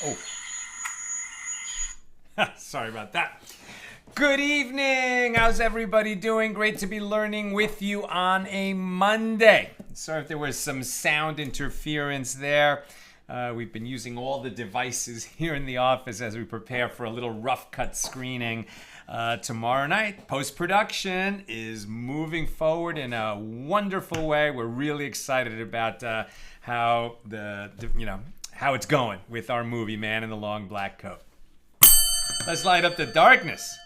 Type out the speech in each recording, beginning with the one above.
Oh, sorry about that. Good evening. How's everybody doing? Great to be learning with you on a Monday. Sorry if there was some sound interference there. We've been using all the devices here in the office as we prepare for a little rough cut screening tomorrow night. Post-production is moving forward in a wonderful way. We're really excited about how how it's going with our movie, Man in the Long Black Coat. Let's light up the darkness.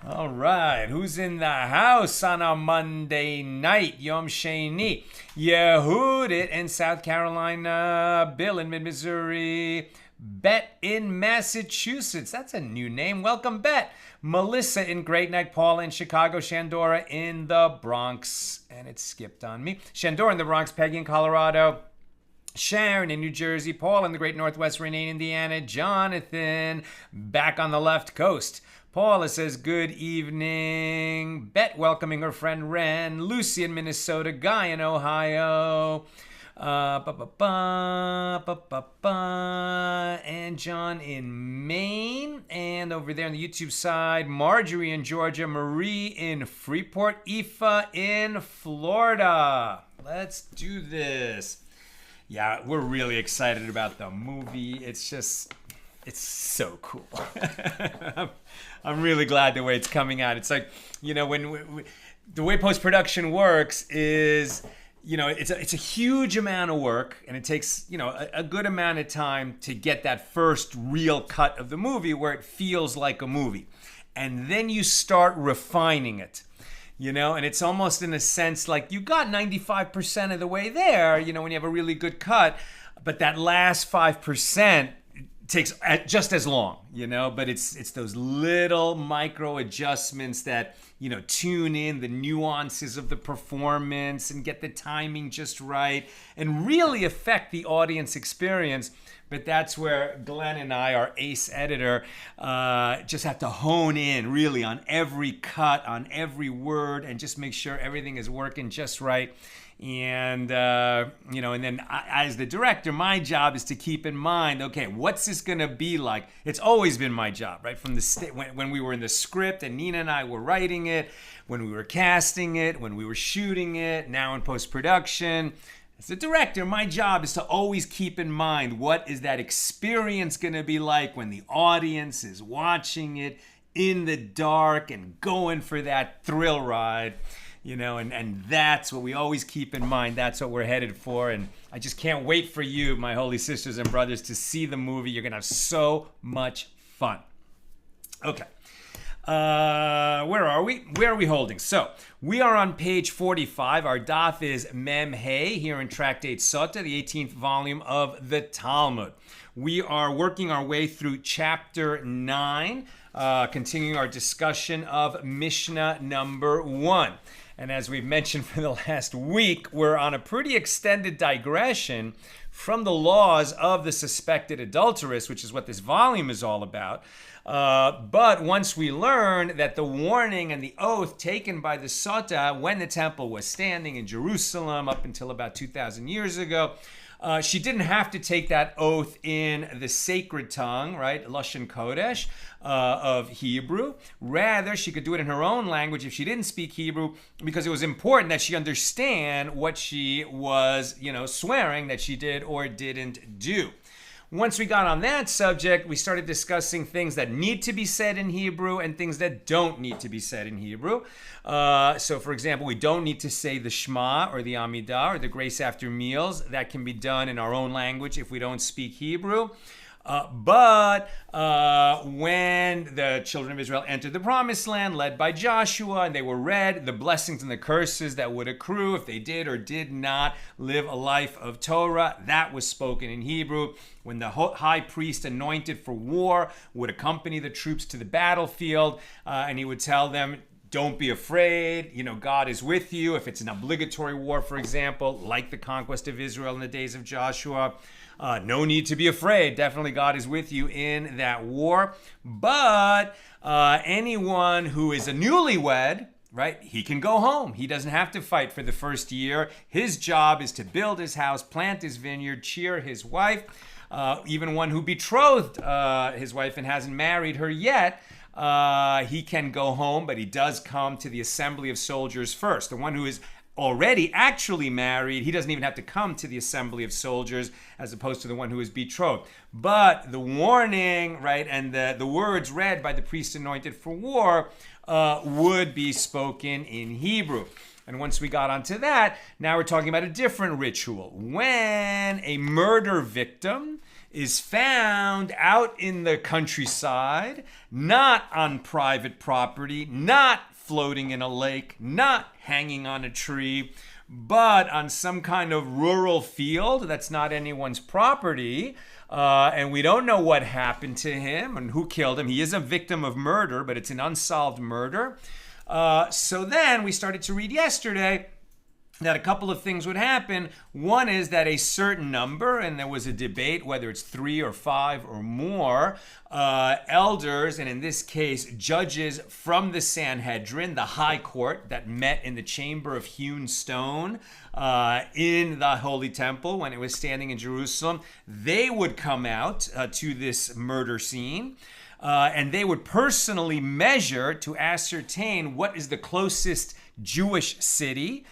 All right, who's in the house on a Monday night? Yom Sheni. Yehudit in South Carolina. Bill in Mid-Missouri. Bet in Massachusetts. That's a new name. Welcome, Bet. Melissa in Great Neck. Paula in Chicago. Shandora in the Bronx. And it skipped on me. Shandora in the Bronx. Peggy in Colorado. Sharon in New Jersey. Paul in the Great Northwest. Renee in Indiana. Jonathan back on the left coast. Paula says, good evening. Bet welcoming her friend Ren. Lucy in Minnesota. Guy in Ohio. And John in Maine. And over there on the YouTube side, Marjorie in Georgia. Marie in Freeport. Aoife in Florida. Let's do this. Yeah, we're really excited about the movie. It's so cool. I'm really glad the way it's coming out. It's like, when the way post-production works is, it's a huge amount of work, and it takes, a good amount of time to get that first real cut of the movie where it feels like a movie. And then you start refining it, and it's almost in a sense like you got 95% of the way there, when you have a really good cut, but that last 5% takes just as long, but it's those little micro adjustments that, tune in the nuances of the performance and get the timing just right and really affect the audience experience. But that's where Glenn and I, our ace editor, just have to hone in really on every cut, on every word, and just make sure everything is working just right. And, and then as the director, my job is to keep in mind, okay, what's this going to be like? It's always been my job, right? From when we were in the script and Nina and I were writing it, when we were casting it, when we were shooting it, now in post-production. As the director, my job is to always keep in mind what is that experience going to be like when the audience is watching it in the dark and going for that thrill ride. And that's what we always keep in mind. That's what we're headed for. And I just can't wait for you, my holy sisters and brothers, to see the movie. You're going to have so much fun. Okay. Where are we? Where are we holding? So we are on page 45. Our daf is Mem Hey here in Tractate Sotah, the 18th volume of the Talmud. We are working our way through chapter 9, continuing our discussion of Mishnah number 1. And as we've mentioned for the last week, we're on a pretty extended digression from the laws of the suspected adulteress, which is what this volume is all about. But once we learn that the warning and the oath taken by the Sotah when the temple was standing in Jerusalem up until about 2,000 years ago, she didn't have to take that oath in the sacred tongue, right, Lashon Kodesh, of Hebrew. Rather, she could do it in her own language if she didn't speak Hebrew, because it was important that she understand what she was, swearing that she did or didn't do. Once we got on that subject, we started discussing things that need to be said in Hebrew and things that don't need to be said in Hebrew. So, for example, we don't need to say the Shema or the Amidah or the grace after meals. That can be done in our own language if we don't speak Hebrew. But when the children of Israel entered the promised land led by Joshua, and they were read the blessings and the curses that would accrue if they did or did not live a life of Torah, that was spoken in Hebrew. When the high priest anointed for war would accompany the troops to the battlefield, and he would tell them, don't be afraid, God is with you. If it's an obligatory war, for example, like the conquest of Israel in the days of Joshua, no need to be afraid. Definitely God is with you in that war. But anyone who is a newlywed, right? He can go home. He doesn't have to fight for the first year. His job is to build his house, plant his vineyard, cheer his wife, even one who betrothed his wife and hasn't married her yet. He can go home, but he does come to the assembly of soldiers first. The one who is already actually married, he doesn't even have to come to the assembly of soldiers as opposed to the one who is betrothed. But the warning, right, and the words read by the priest anointed for war would be spoken in Hebrew. And once we got onto that, now we're talking about a different ritual. When a murder victim is found out in the countryside, not on private property, not floating in a lake, not hanging on a tree, but on some kind of rural field that's not anyone's property, and we don't know what happened to him and who killed him. He is a victim of murder, but it's an unsolved murder. So then we started to read yesterday that a couple of things would happen. One is that a certain number, and there was a debate whether it's 3 or 5 or more, elders, and in this case, judges from the Sanhedrin, the high court that met in the chamber of hewn stone in the Holy Temple when it was standing in Jerusalem, they would come out to this murder scene. And they would personally measure to ascertain what is the closest Jewish city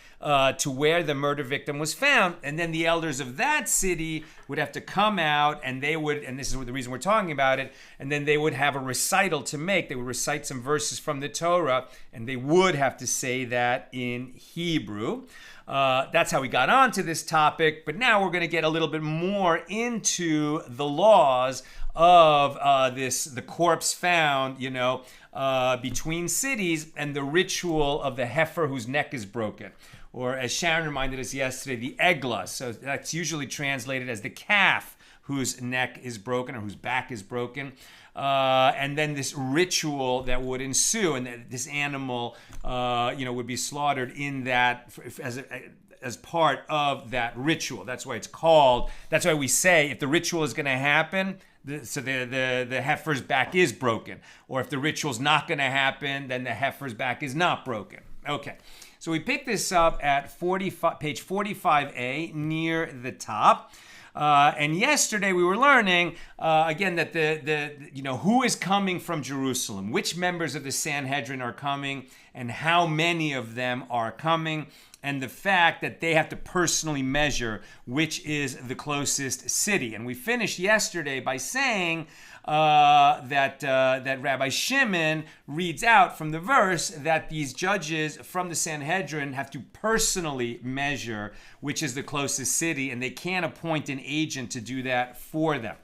to where the murder victim was found. And then the elders of that city would have to come out and they would, and this is the reason we're talking about it, and then they would have a recital to make. They would recite some verses from the Torah, and they would have to say that in Hebrew. That's how we got onto this topic. But now we're going to get a little bit more into the laws of the corpse found, between cities, and the ritual of the heifer whose neck is broken. Or as Sharon reminded us yesterday, the eglah. So that's usually translated as the calf whose neck is broken or whose back is broken. And then this ritual that would ensue, and this animal, would be slaughtered in that as part of that ritual. That's why it's called. That's why we say if the ritual is going to happen, the heifer's back is broken. Or if the ritual's not going to happen, then the heifer's back is not broken. Okay. So we pick this up at page 45a near the top. And yesterday we were learning, again, that who is coming from Jerusalem, which members of the Sanhedrin are coming, and how many of them are coming, and the fact that they have to personally measure which is the closest city. And we finished yesterday by saying that Rabbi Shimon reads out from the verse that these judges from the Sanhedrin have to personally measure which is the closest city, and they can't appoint an agent to do that for them.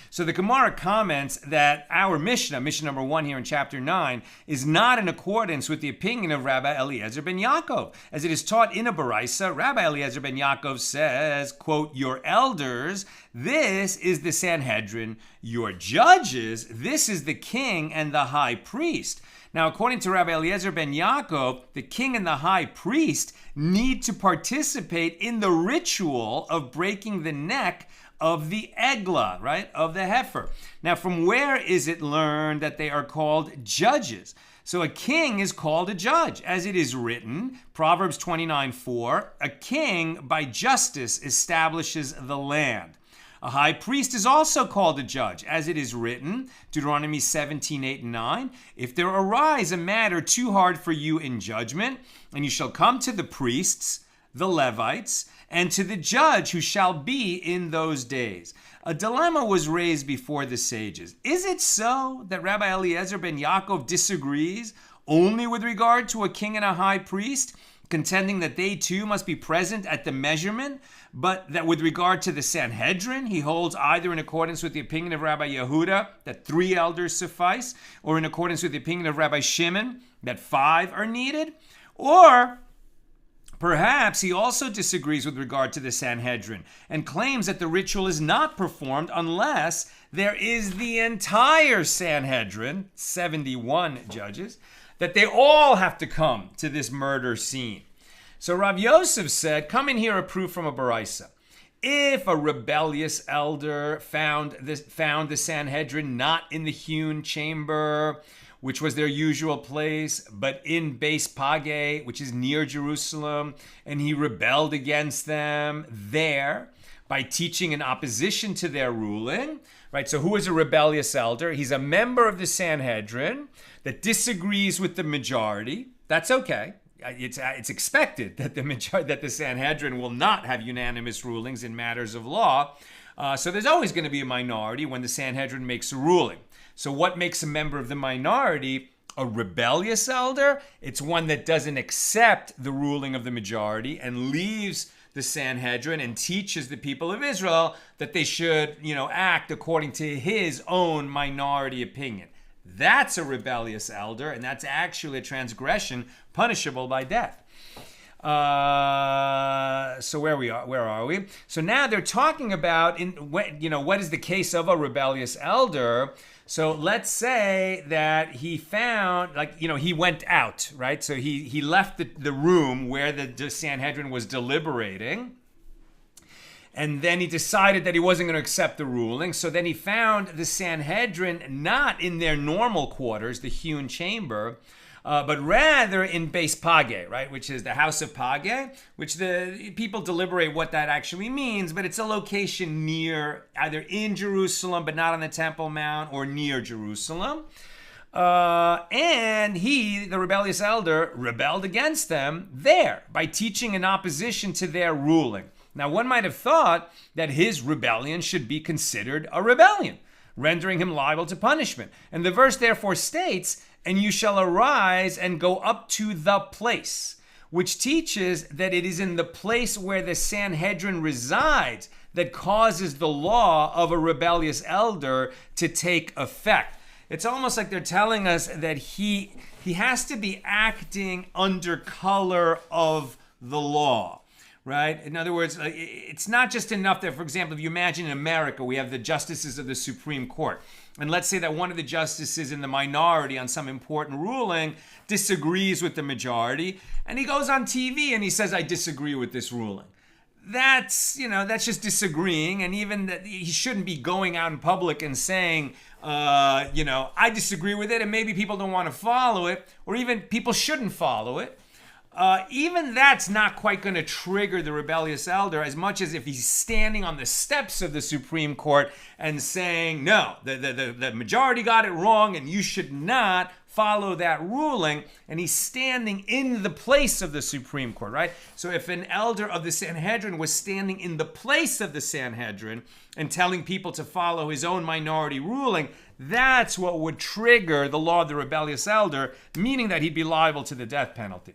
So the Gemara comments that our Mishna number 1 here in chapter 9, is not in accordance with the opinion of Rabbi Eliezer ben Yaakov. As it is taught in a Baraisa, Rabbi Eliezer ben Yaakov says, quote, your elders, this is the Sanhedrin. Your judges, this is the king and the high priest. Now, according to Rabbi Eliezer ben Yaakov, the king and the high priest need to participate in the ritual of breaking the neck of the eglah, right, of the heifer. Now, from where is it learned that they are called judges? So a king is called a judge, as it is written, Proverbs 29:4, a king by justice establishes the land. A high priest is also called a judge, as it is written, Deuteronomy 17:8 and 9, if there arise a matter too hard for you in judgment, and you shall come to the priests, the Levites, and to the judge who shall be in those days. A dilemma was raised before the sages. Is it so that Rabbi Eliezer ben Yaakov disagrees only with regard to a king and a high priest, contending that they too must be present at the measurement, but that with regard to the Sanhedrin, he holds either in accordance with the opinion of Rabbi Yehuda, that 3 elders suffice, or in accordance with the opinion of Rabbi Shimon, that 5 are needed? Or perhaps he also disagrees with regard to the Sanhedrin and claims that the ritual is not performed unless there is the entire Sanhedrin, 71 judges, that they all have to come to this murder scene. So Rav Yosef said, come and hear a proof from a Baraisa. If a rebellious elder found the Sanhedrin not in the hewn chamber, which was their usual place, but in Beis Page, which is near Jerusalem, and he rebelled against them there by teaching in opposition to their ruling, right? So who is a rebellious elder? He's a member of the Sanhedrin that disagrees with the majority. That's okay. It's expected that the Sanhedrin will not have unanimous rulings in matters of law. So there's always going to be a minority when the Sanhedrin makes a ruling. So what makes a member of the minority a rebellious elder? It's one that doesn't accept the ruling of the majority and leaves the Sanhedrin and teaches the people of Israel that they should, act according to his own minority opinion. That's a rebellious elder, and that's actually a transgression punishable by death. So where are we? So now they're talking about what is the case of a rebellious elder. So let's say that he found, he went out, right? So he left the room where the Sanhedrin was deliberating. And then he decided that he wasn't going to accept the ruling. So then he found the Sanhedrin not in their normal quarters, the hewn chamber, but rather in Beis Page, right, which is the house of Page, which the people deliberate what that actually means, but it's a location near, either in Jerusalem, but not on the Temple Mount, or near Jerusalem. And he, the rebellious elder, rebelled against them there by teaching in opposition to their ruling. Now, one might have thought that his rebellion should be considered a rebellion, rendering him liable to punishment. And the verse therefore states, "And you shall arise and go up to the place," which teaches that it is in the place where the Sanhedrin resides that causes the law of a rebellious elder to take effect. It's almost like they're telling us that he has to be acting under color of the law. Right? In other words, it's not just enough that, for example, if you imagine in America, we have the justices of the Supreme Court. And let's say that one of the justices in the minority on some important ruling disagrees with the majority. And he goes on TV and he says, "I disagree with this ruling." That's just disagreeing. And even that he shouldn't be going out in public and saying, "I disagree with it," and maybe people don't want to follow it, or even people shouldn't follow it. Even that's not quite going to trigger the rebellious elder as much as if he's standing on the steps of the Supreme Court and saying, "No, the majority got it wrong and you should not follow that ruling," and he's standing in the place of the Supreme Court, right? So if an elder of the Sanhedrin was standing in the place of the Sanhedrin and telling people to follow his own minority ruling, that's what would trigger the law of the rebellious elder, meaning that he'd be liable to the death penalty.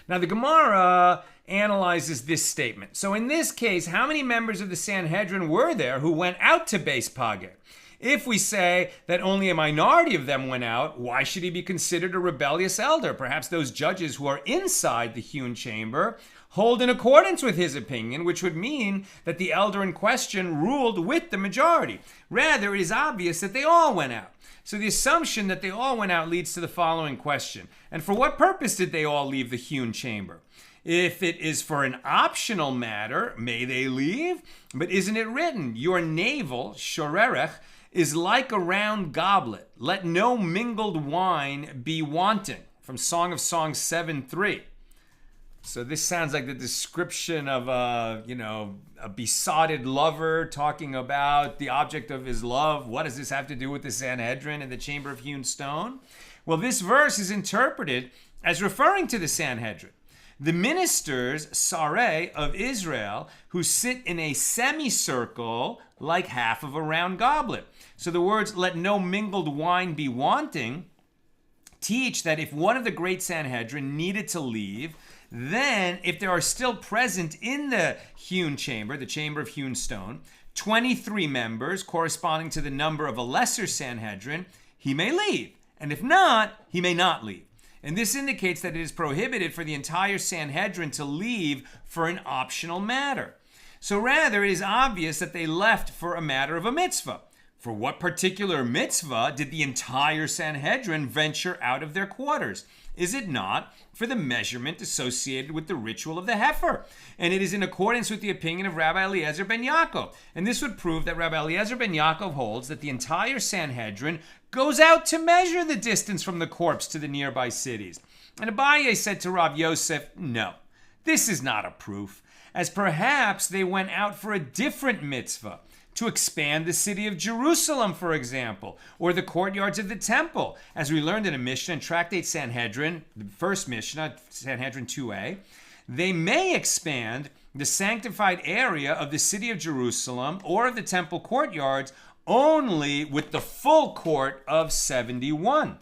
Now, the Gemara analyzes this statement. So in this case, how many members of the Sanhedrin were there who went out to Beis Page? If we say that only a minority of them went out, why should he be considered a rebellious elder? Perhaps those judges who are inside the hewn chamber hold in accordance with his opinion, which would mean that the elder in question ruled with the majority. Rather, it is obvious that they all went out. So the assumption that they all went out leads to the following question. And for what purpose did they all leave the hewn chamber? If it is for an optional matter, may they leave? But isn't it written, "Your navel, shorerech, is like a round goblet. Let no mingled wine be wanting." From Song of Songs 7:3. So this sounds like the description of a besotted lover talking about the object of his love. What does this have to do with the Sanhedrin and the chamber of hewn stone? Well, this verse is interpreted as referring to the Sanhedrin, the ministers, Sareh, of Israel, who sit in a semicircle like half of a round goblet. So the words, "let no mingled wine be wanting," teach that if one of the great Sanhedrin needed to leave, then if there are still present in the hewn chamber, the chamber of hewn stone, 23 members corresponding to the number of a lesser Sanhedrin, he may leave. And if not, he may not leave. And this indicates that it is prohibited for the entire Sanhedrin to leave for an optional matter. So rather, it is obvious that they left for a matter of a mitzvah. For what particular mitzvah did the entire Sanhedrin venture out of their quarters? is it not, for the measurement associated with the ritual of the heifer? And it is in accordance with the opinion of Rabbi Eliezer ben Yaakov. And this would prove that Rabbi Eliezer ben Yaakov holds that the entire Sanhedrin goes out to measure the distance from the corpse to the nearby cities. And Abaye said to Rav Yosef, no, this is not a proof, as perhaps they went out for a different mitzvah, to expand the city of Jerusalem, for example, or the courtyards of the temple. As we learned in a Mishna in Tractate Sanhedrin, the first Mishna, Sanhedrin 2a, they may expand the sanctified area of the city of Jerusalem or of the temple courtyards only with the full court of 71.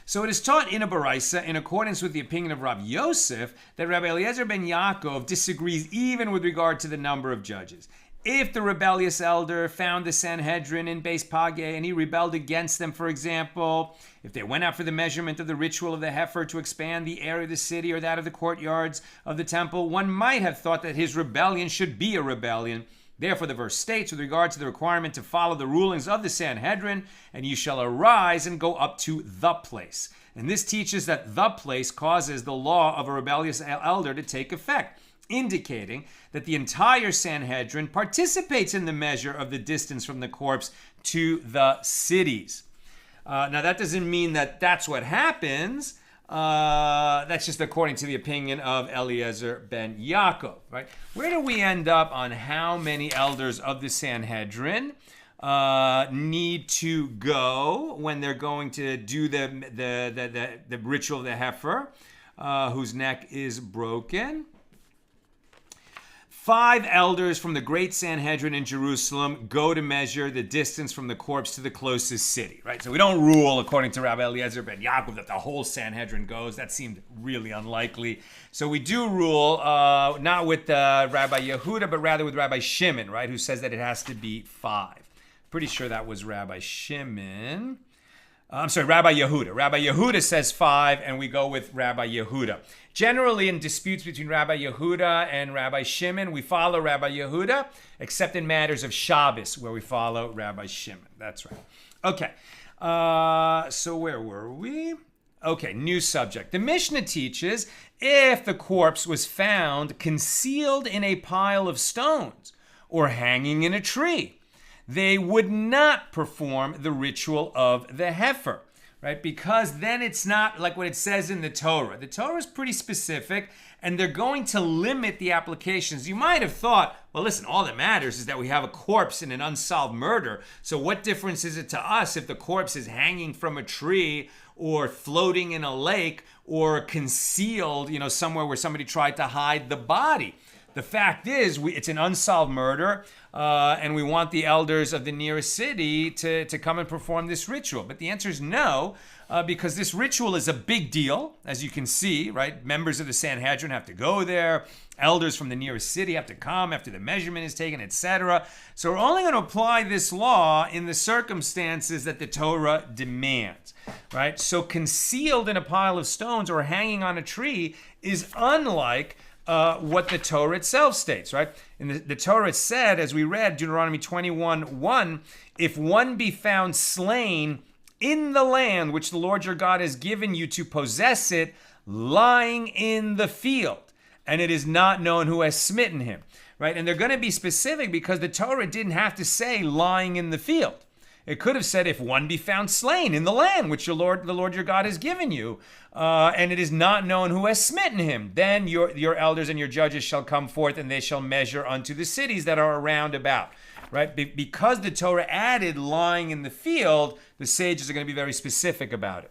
So it is taught in a Baraisa, in accordance with the opinion of Rav Yosef, that Rabbi Eliezer ben Yaakov disagrees even with regard to the number of judges. If the rebellious elder found the Sanhedrin in Beis Page and he rebelled against them, for example, if they went out for the measurement of the ritual of the heifer to expand the area of the city or that of the courtyards of the temple, one might have thought that his rebellion should be a rebellion. Therefore, the verse states, with regard to the requirement to follow the rulings of the Sanhedrin, and you shall arise and go up to the place. And this teaches that the place causes the law of a rebellious elder to take effect, indicating that the entire Sanhedrin participates in the measure of the distance from the corpse to the cities. Now, that doesn't mean that that's what happens. That's just according to the opinion of Eliezer ben Yaakov, right? Where do we end up on how many elders of the Sanhedrin need to go when they're going to do the ritual of the heifer, whose neck is broken? 5 elders from the great Sanhedrin in Jerusalem go to measure the distance from the corpse to the closest city, right? So we don't rule, according to Rabbi Eliezer ben Yaakov, that the whole Sanhedrin goes. That seemed really unlikely. So we do rule, not with Rabbi Yehuda, but rather with Rabbi Shimon, right, who says that it has to be 5. Pretty sure that was Rabbi Shimon. Rabbi Yehuda. Rabbi Yehuda says 5, and we go with Rabbi Yehuda. Generally, in disputes between Rabbi Yehuda and Rabbi Shimon, we follow Rabbi Yehuda, except in matters of Shabbos, where we follow Rabbi Shimon. That's right. Okay, so where were we? Okay, new subject. The Mishnah teaches if the corpse was found concealed in a pile of stones or hanging in a tree, they would not perform the ritual of the heifer, right? Because then it's not like what it says in the Torah. The Torah is pretty specific, and they're going to limit the applications. You might have thought, well, listen, all that matters is that we have a corpse in an unsolved murder. So what difference is it to us if the corpse is hanging from a tree or floating in a lake or concealed, somewhere where somebody tried to hide the body? The fact is, it's an unsolved murder, and we want the elders of the nearest city to come and perform this ritual. But the answer is no, because this ritual is a big deal, as you can see, right? Members of the Sanhedrin have to go there. Elders from the nearest city have to come after the measurement is taken, etc. So we're only going to apply this law in the circumstances that the Torah demands, right? So concealed in a pile of stones or hanging on a tree is unlike what the Torah itself states, right? In the Torah it said, as we read, Deuteronomy 21:1, if one be found slain in the land which the Lord your God has given you to possess it, lying in the field, and it is not known who has smitten him, right? And they're going to be specific because the Torah didn't have to say lying in the field. It could have said, if one be found slain in the land which the Lord your God has given you, and it is not known who has smitten him, then your elders and your judges shall come forth, and they shall measure unto the cities that are around about. Right? Because the Torah added lying in the field, the sages are going to be very specific about it.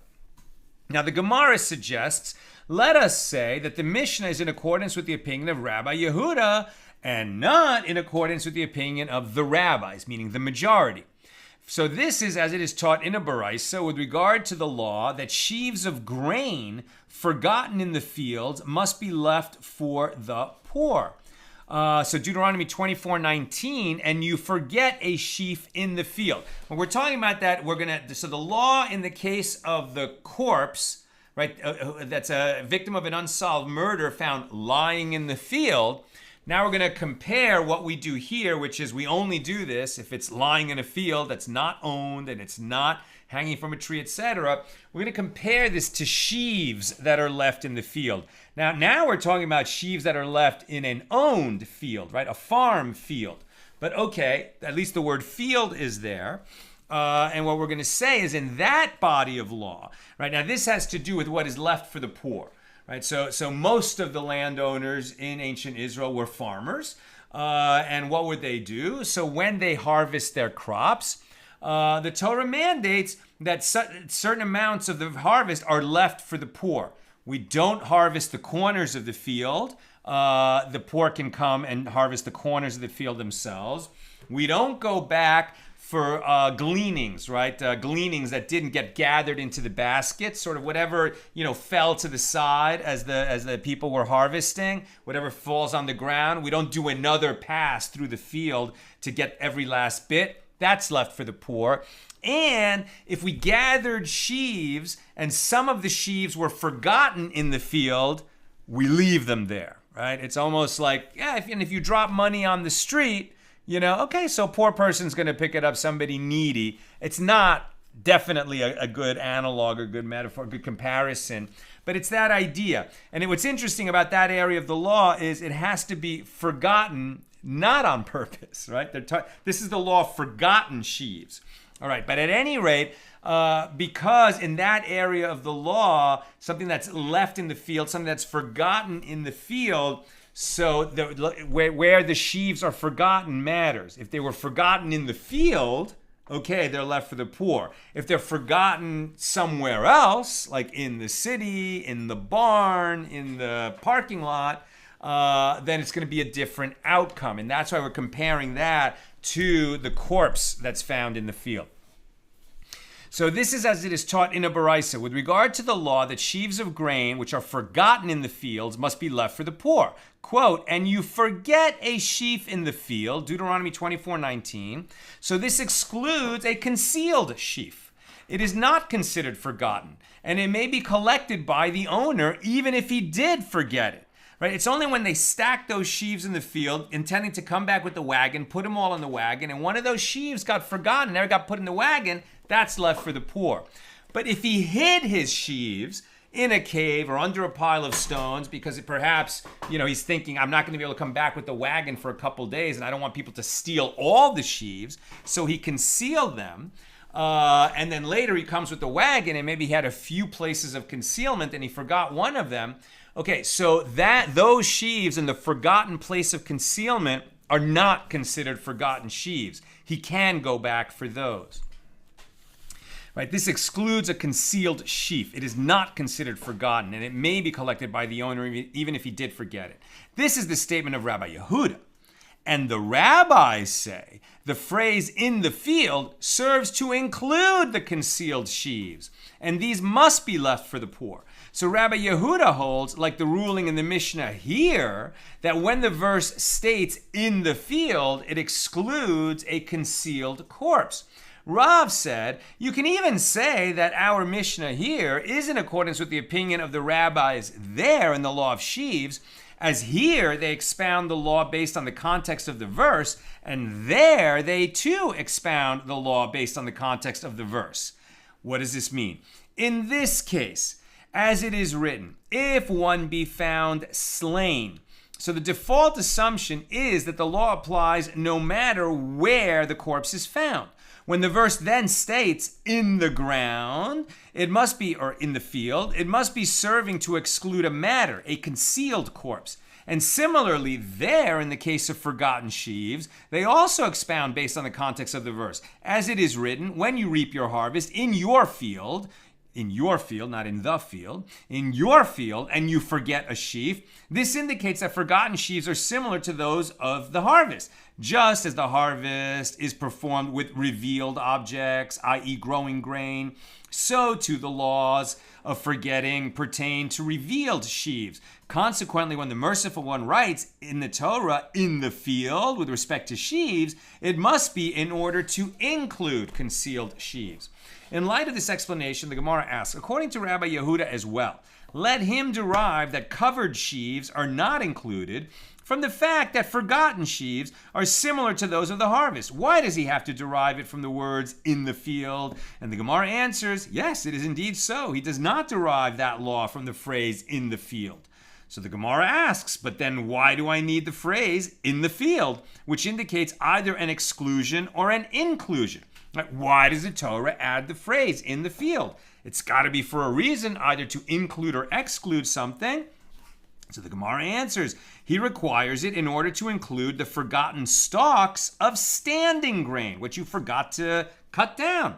Now, the Gemara suggests, let us say that the Mishnah is in accordance with the opinion of Rabbi Yehuda and not in accordance with the opinion of the rabbis, meaning the majority. So this is as it is taught in a Baraisa with regard to the law that sheaves of grain forgotten in the fields must be left for the poor. So Deuteronomy 24:19, and you forget a sheaf in the field. When we're talking about that, so the law in the case of the corpse, right, that's a victim of an unsolved murder found lying in the field. Now we're going to compare what we do here, which is we only do this if it's lying in a field that's not owned and it's not hanging from a tree, etc. We're going to compare this to sheaves that are left in the field. Now we're talking about sheaves that are left in an owned field, right? A farm field. But okay, at least the word field is there. And what we're going to say is in that body of law, right? Now this has to do with what is left for the poor, right? So most of the landowners in ancient Israel were farmers. And what would they do? So when they harvest their crops, the Torah mandates that certain amounts of the harvest are left for the poor. We don't harvest the corners of the field. The poor can come and harvest the corners of the field themselves. We don't go back for gleanings, right? Gleanings that didn't get gathered into the basket, sort of whatever, fell to the side as the people were harvesting, whatever falls on the ground. We don't do another pass through the field to get every last bit. That's left for the poor. And if we gathered sheaves and some of the sheaves were forgotten in the field, we leave them there, right? It's almost like, if you drop money on the street, okay, so poor person's going to pick it up, somebody needy. It's not definitely a good analog, a good metaphor, a good comparison, but it's that idea. And what's interesting about that area of the law is it has to be forgotten, not on purpose, right? This is the law of forgotten sheaves. All right, but at any rate, because in that area of the law, something that's left in the field, something that's forgotten in the field, so where the sheaves are forgotten matters. If they were forgotten in the field, okay, they're left for the poor. If they're forgotten somewhere else, like in the city, in the barn, in the parking lot, then it's going to be a different outcome. And that's why we're comparing that to the corpse that's found in the field. So this is as it is taught in a Baraisa. With regard to the law that sheaves of grain, which are forgotten in the fields, must be left for the poor. Quote, and you forget a sheaf in the field, Deuteronomy 24:19. So this excludes a concealed sheaf. It is not considered forgotten, and it may be collected by the owner even if he did forget it. Right? It's only when they stack those sheaves in the field, intending to come back with the wagon, put them all in the wagon, and one of those sheaves got forgotten, never got put in the wagon, that's left for the poor. But if he hid his sheaves in a cave or under a pile of stones, because perhaps, he's thinking, I'm not going to be able to come back with the wagon for a couple days, and I don't want people to steal all the sheaves, so he concealed them. And then later he comes with the wagon, and maybe he had a few places of concealment, and he forgot one of them. Okay, so those sheaves in the forgotten place of concealment are not considered forgotten sheaves. He can go back for those. Right, this excludes a concealed sheaf. It is not considered forgotten, and it may be collected by the owner even if he did forget it. This is the statement of Rabbi Yehuda. And the rabbis say the phrase in the field serves to include the concealed sheaves, and these must be left for the poor. So Rabbi Yehuda holds, like the ruling in the Mishna here, that when the verse states in the field, it excludes a concealed corpse. Rav said, you can even say that our Mishnah here is in accordance with the opinion of the rabbis there in the law of sheaves, as here they expound the law based on the context of the verse, and there they too expound the law based on the context of the verse. What does this mean? In this case, as it is written, if one be found slain. So the default assumption is that the law applies no matter where the corpse is found. When the verse then states in the ground, it must be, or in the field, it must be serving to exclude a matter, a concealed corpse. And similarly, there, in the case of forgotten sheaves, they also expound based on the context of the verse. As it is written, when you reap your harvest in your field, not in the field, in your field, and you forget a sheaf, this indicates that forgotten sheaves are similar to those of the harvest. Just as the harvest is performed with revealed objects, i.e. growing grain, so too the laws of forgetting pertain to revealed sheaves. Consequently, when the Merciful One writes in the Torah, in the field, with respect to sheaves, it must be in order to include concealed sheaves. In light of this explanation, the Gemara asks, according to Rabbi Yehuda as well, let him derive that covered sheaves are not included, from the fact that forgotten sheaves are similar to those of the harvest. Why does he have to derive it from the words in the field? And the Gemara answers, yes, it is indeed so. He does not derive that law from the phrase in the field. So the Gemara asks, but then why do I need the phrase in the field, which indicates either an exclusion or an inclusion? Why does the Torah add the phrase in the field? It's got to be for a reason, either to include or exclude something. So the Gemara answers, he requires it in order to include the forgotten stalks of standing grain, which you forgot to cut down.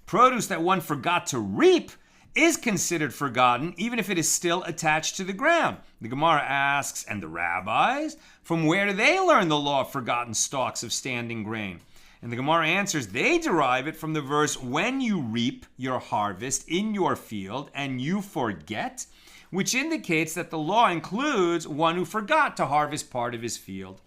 Produce that one forgot to reap is considered forgotten, even if it is still attached to the ground. The Gemara asks, and the rabbis, from where do they learn the law of forgotten stalks of standing grain? And the Gemara answers, they derive it from the verse, when you reap your harvest in your field and you forget, which indicates that the law includes one who forgot to harvest part of his field.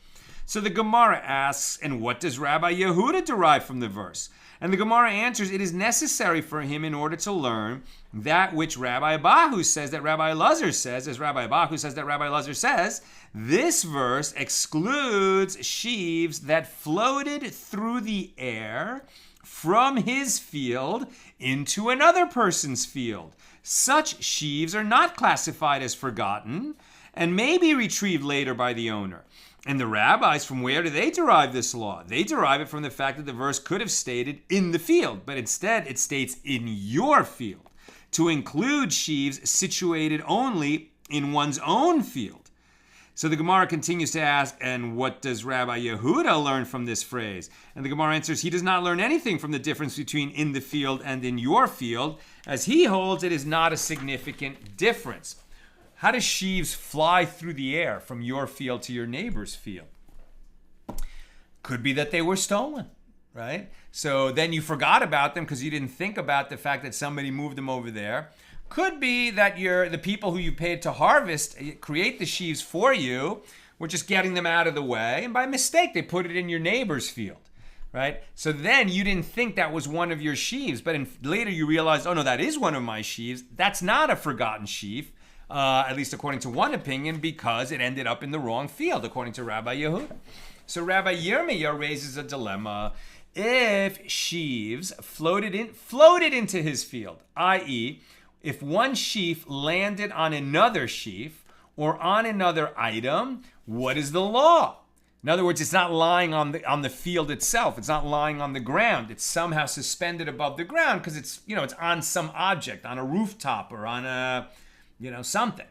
So the Gemara asks, and what does Rabbi Yehuda derive from the verse? And the Gemara answers, it is necessary for him in order to learn that which Rabbi Abahu says that Rabbi Elazar says, as Rabbi Abahu says that Rabbi Elazar says, this verse excludes sheaves that floated through the air from his field into another person's field. Such sheaves are not classified as forgotten and may be retrieved later by the owner. And the rabbis, from where do they derive this law? They derive it from the fact that the verse could have stated in the field, but instead it states in your field, to include sheaves situated only in one's own field. So the Gemara continues to ask, and what does Rabbi Yehuda learn from this phrase? And the Gemara answers, he does not learn anything from the difference between in the field and in your field, as he holds it is not a significant difference. How do sheaves fly through the air from your field to your neighbor's field? Could be that they were stolen, right? So then you forgot about them because you didn't think about the fact that somebody moved them over there. Could be that the people who you paid to harvest, create the sheaves for you, were just getting them out of the way, and by mistake they put it in your neighbor's field, right? So then you didn't think that was one of your sheaves, but later you realized, oh no, that is one of my sheaves. That's not a forgotten sheaf. At least according to one opinion, because it ended up in the wrong field, according to Rabbi Yehuda. So Rabbi Yirmiyah raises a dilemma. If sheaves floated into his field, i.e., if one sheaf landed on another sheaf or on another item, what is the law? In other words, it's not lying on the field itself. It's not lying on the ground. It's somehow suspended above the ground because it's on some object, on a rooftop or on a something,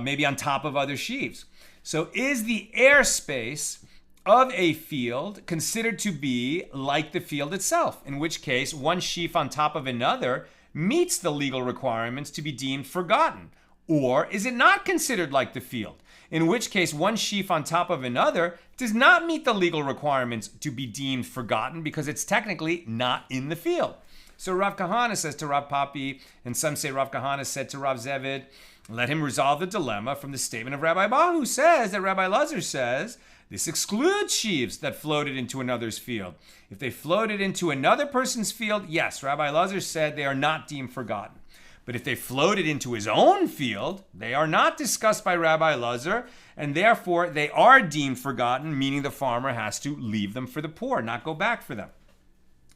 maybe on top of other sheaves. So is the airspace of a field considered to be like the field itself, in which case one sheaf on top of another meets the legal requirements to be deemed forgotten? Or is it not considered like the field, in which case one sheaf on top of another does not meet the legal requirements to be deemed forgotten because it's technically not in the field? So Rav Kahana says to Rav Papi, and some say Rav Kahana said to Rav Zevid, let him resolve the dilemma from the statement of Rabbi Ba, who says that Rabbi Elazar says this excludes sheaves that floated into another's field. If they floated into another person's field, yes, Rabbi Elazar said they are not deemed forgotten. But if they floated into his own field, they are not discussed by Rabbi Elazar, and therefore they are deemed forgotten, meaning the farmer has to leave them for the poor, not go back for them.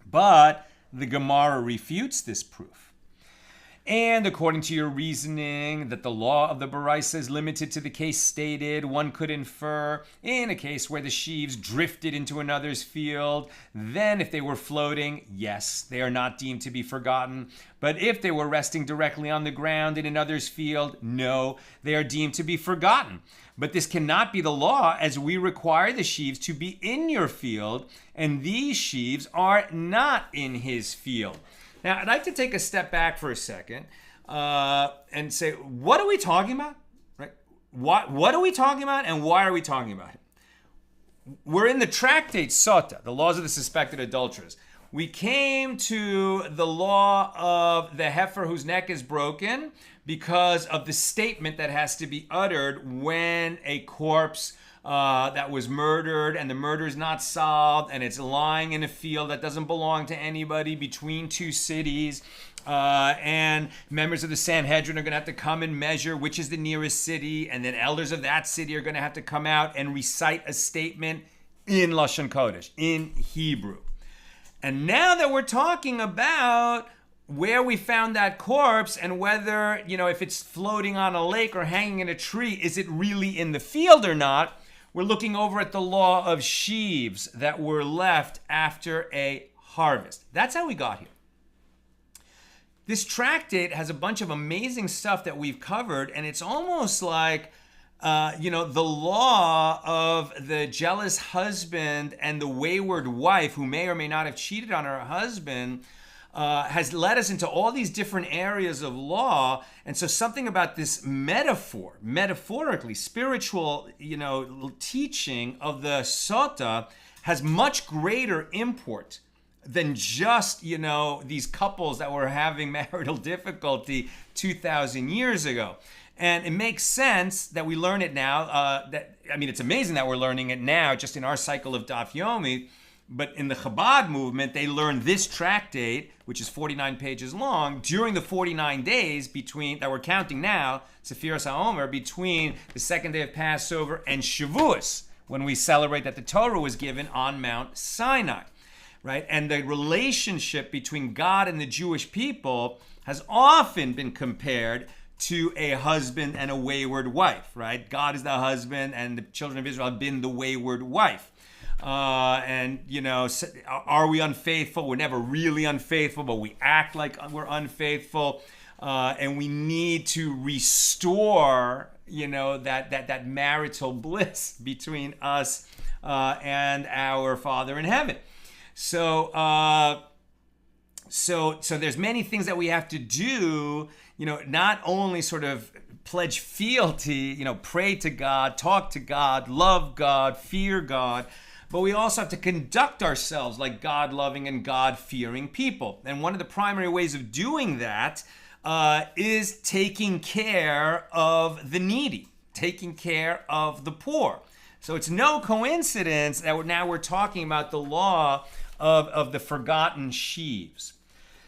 But the Gemara refutes this proof. And according to your reasoning that the law of the Baraisa is limited to the case stated, one could infer in a case where the sheaves drifted into another's field, then if they were floating, yes, they are not deemed to be forgotten. But if they were resting directly on the ground in another's field, no, they are deemed to be forgotten. But this cannot be the law, as we require the sheaves to be in your field, and these sheaves are not in his field. Now, I'd like to take a step back for a second and say, what are we talking about? Right? What are we talking about, and why are we talking about it? We're in the tractate Sotah, the laws of the suspected adulterers. we came to the law of the heifer whose neck is broken because of the statement that has to be uttered when a corpse that was murdered and the murder is not solved and it's lying in a field that doesn't belong to anybody between two cities. And members of the Sanhedrin are going to have to come and measure which is the nearest city, and then elders of that city are going to have to come out and recite a statement in Lashon Kodesh, in Hebrew. And now that we're talking about where we found that corpse and whether, if it's floating on a lake or hanging in a tree, is it really in the field or not? We're looking over at the law of sheaves that were left after a harvest. That's how we got here. This tractate has a bunch of amazing stuff that we've covered, and it's almost like, the law of the jealous husband and the wayward wife who may or may not have cheated on her husband has led us into all these different areas of law. And so something about this metaphorically, spiritual, teaching of the Sotah has much greater import than just, these couples that were having marital difficulty 2,000 years ago. And it makes sense that we learn it now. It's amazing that we're learning it now just in our cycle of Daf Yomi. But in the Chabad movement, they learned this tractate, which is 49 pages long, during the 49 days that we're counting now, Sephiras HaOmer, between the second day of Passover and Shavuos, when we celebrate that the Torah was given on Mount Sinai, right? And the relationship between God and the Jewish people has often been compared to a husband and a wayward wife, right? God is the husband, and the children of Israel have been the wayward wife. Are we unfaithful? We're never really unfaithful, but we act like we're unfaithful. And we need to restore, that marital bliss between us and our Father in heaven. So there's many things that we have to do, not only sort of pledge fealty, pray to God, talk to God, love God, fear God, but we also have to conduct ourselves like God-loving and God-fearing people. And one of the primary ways of doing that is taking care of the needy, taking care of the poor. So it's no coincidence that we're talking about the law of the forgotten sheaves.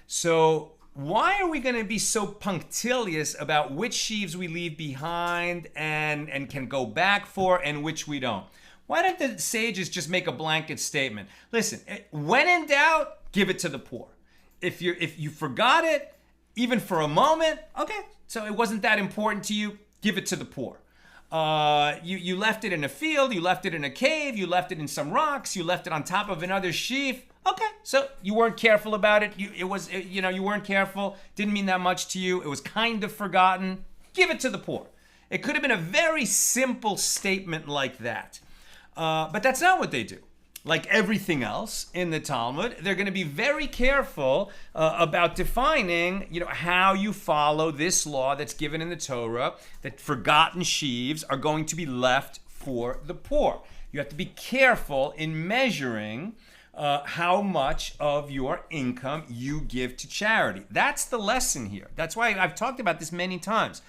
So why are we going to be so punctilious about which sheaves we leave behind and can go back for and which we don't? Why don't the sages just make a blanket statement? Listen, when in doubt, give it to the poor. If you forgot it, even for a moment, okay, so it wasn't that important to you, give it to the poor. You left it in a field, you left it in a cave, you left it in some rocks, you left it on top of another sheaf. Okay, so you weren't careful about it. You weren't careful. Didn't mean that much to you. It was kind of forgotten. Give it to the poor. It could have been a very simple statement like that. But that's not what they do. Like everything else in the Talmud, they're going to be very careful about defining, how you follow this law that's given in the Torah, that forgotten sheaves are going to be left for the poor. You have to be careful in measuring how much of your income you give to charity. That's the lesson here. That's why I've talked about this many times.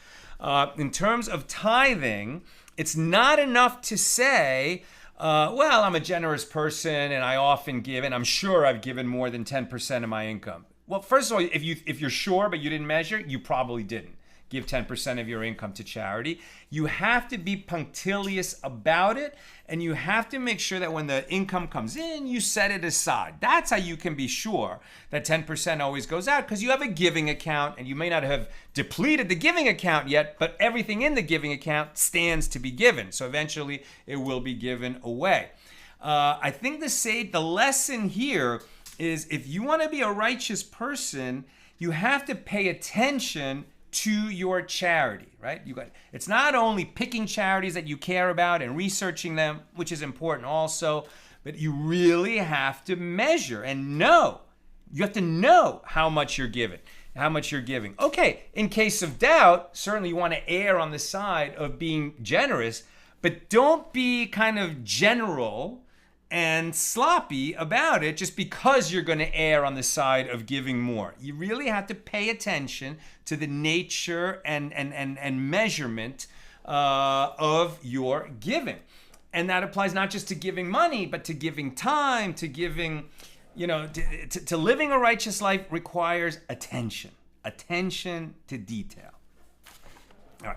In terms of tithing, it's not enough to say, I'm a generous person and I often give, and I'm sure I've given more than 10% of my income. Well, first of all, if you're sure but you didn't measure, you probably didn't give 10% of your income to charity. You have to be punctilious about it, and you have to make sure that when the income comes in, you set it aside. That's how you can be sure that 10% always goes out, because you have a giving account, and you may not have depleted the giving account yet, but everything in the giving account stands to be given. So eventually it will be given away. I think the lesson here is, if you want to be a righteous person, you have to pay attention to your charity, right? It's not only picking charities that you care about and researching them, which is important also, but you really have to measure and know. You have to know how much you're giving. Okay, in case of doubt, certainly you want to err on the side of being generous, but don't be kind of general and sloppy about it just because you're going to err on the side of giving more. You really have to pay attention to the nature and measurement of your giving. And that applies not just to giving money, but to giving time, to giving, to living a righteous life requires attention to detail. All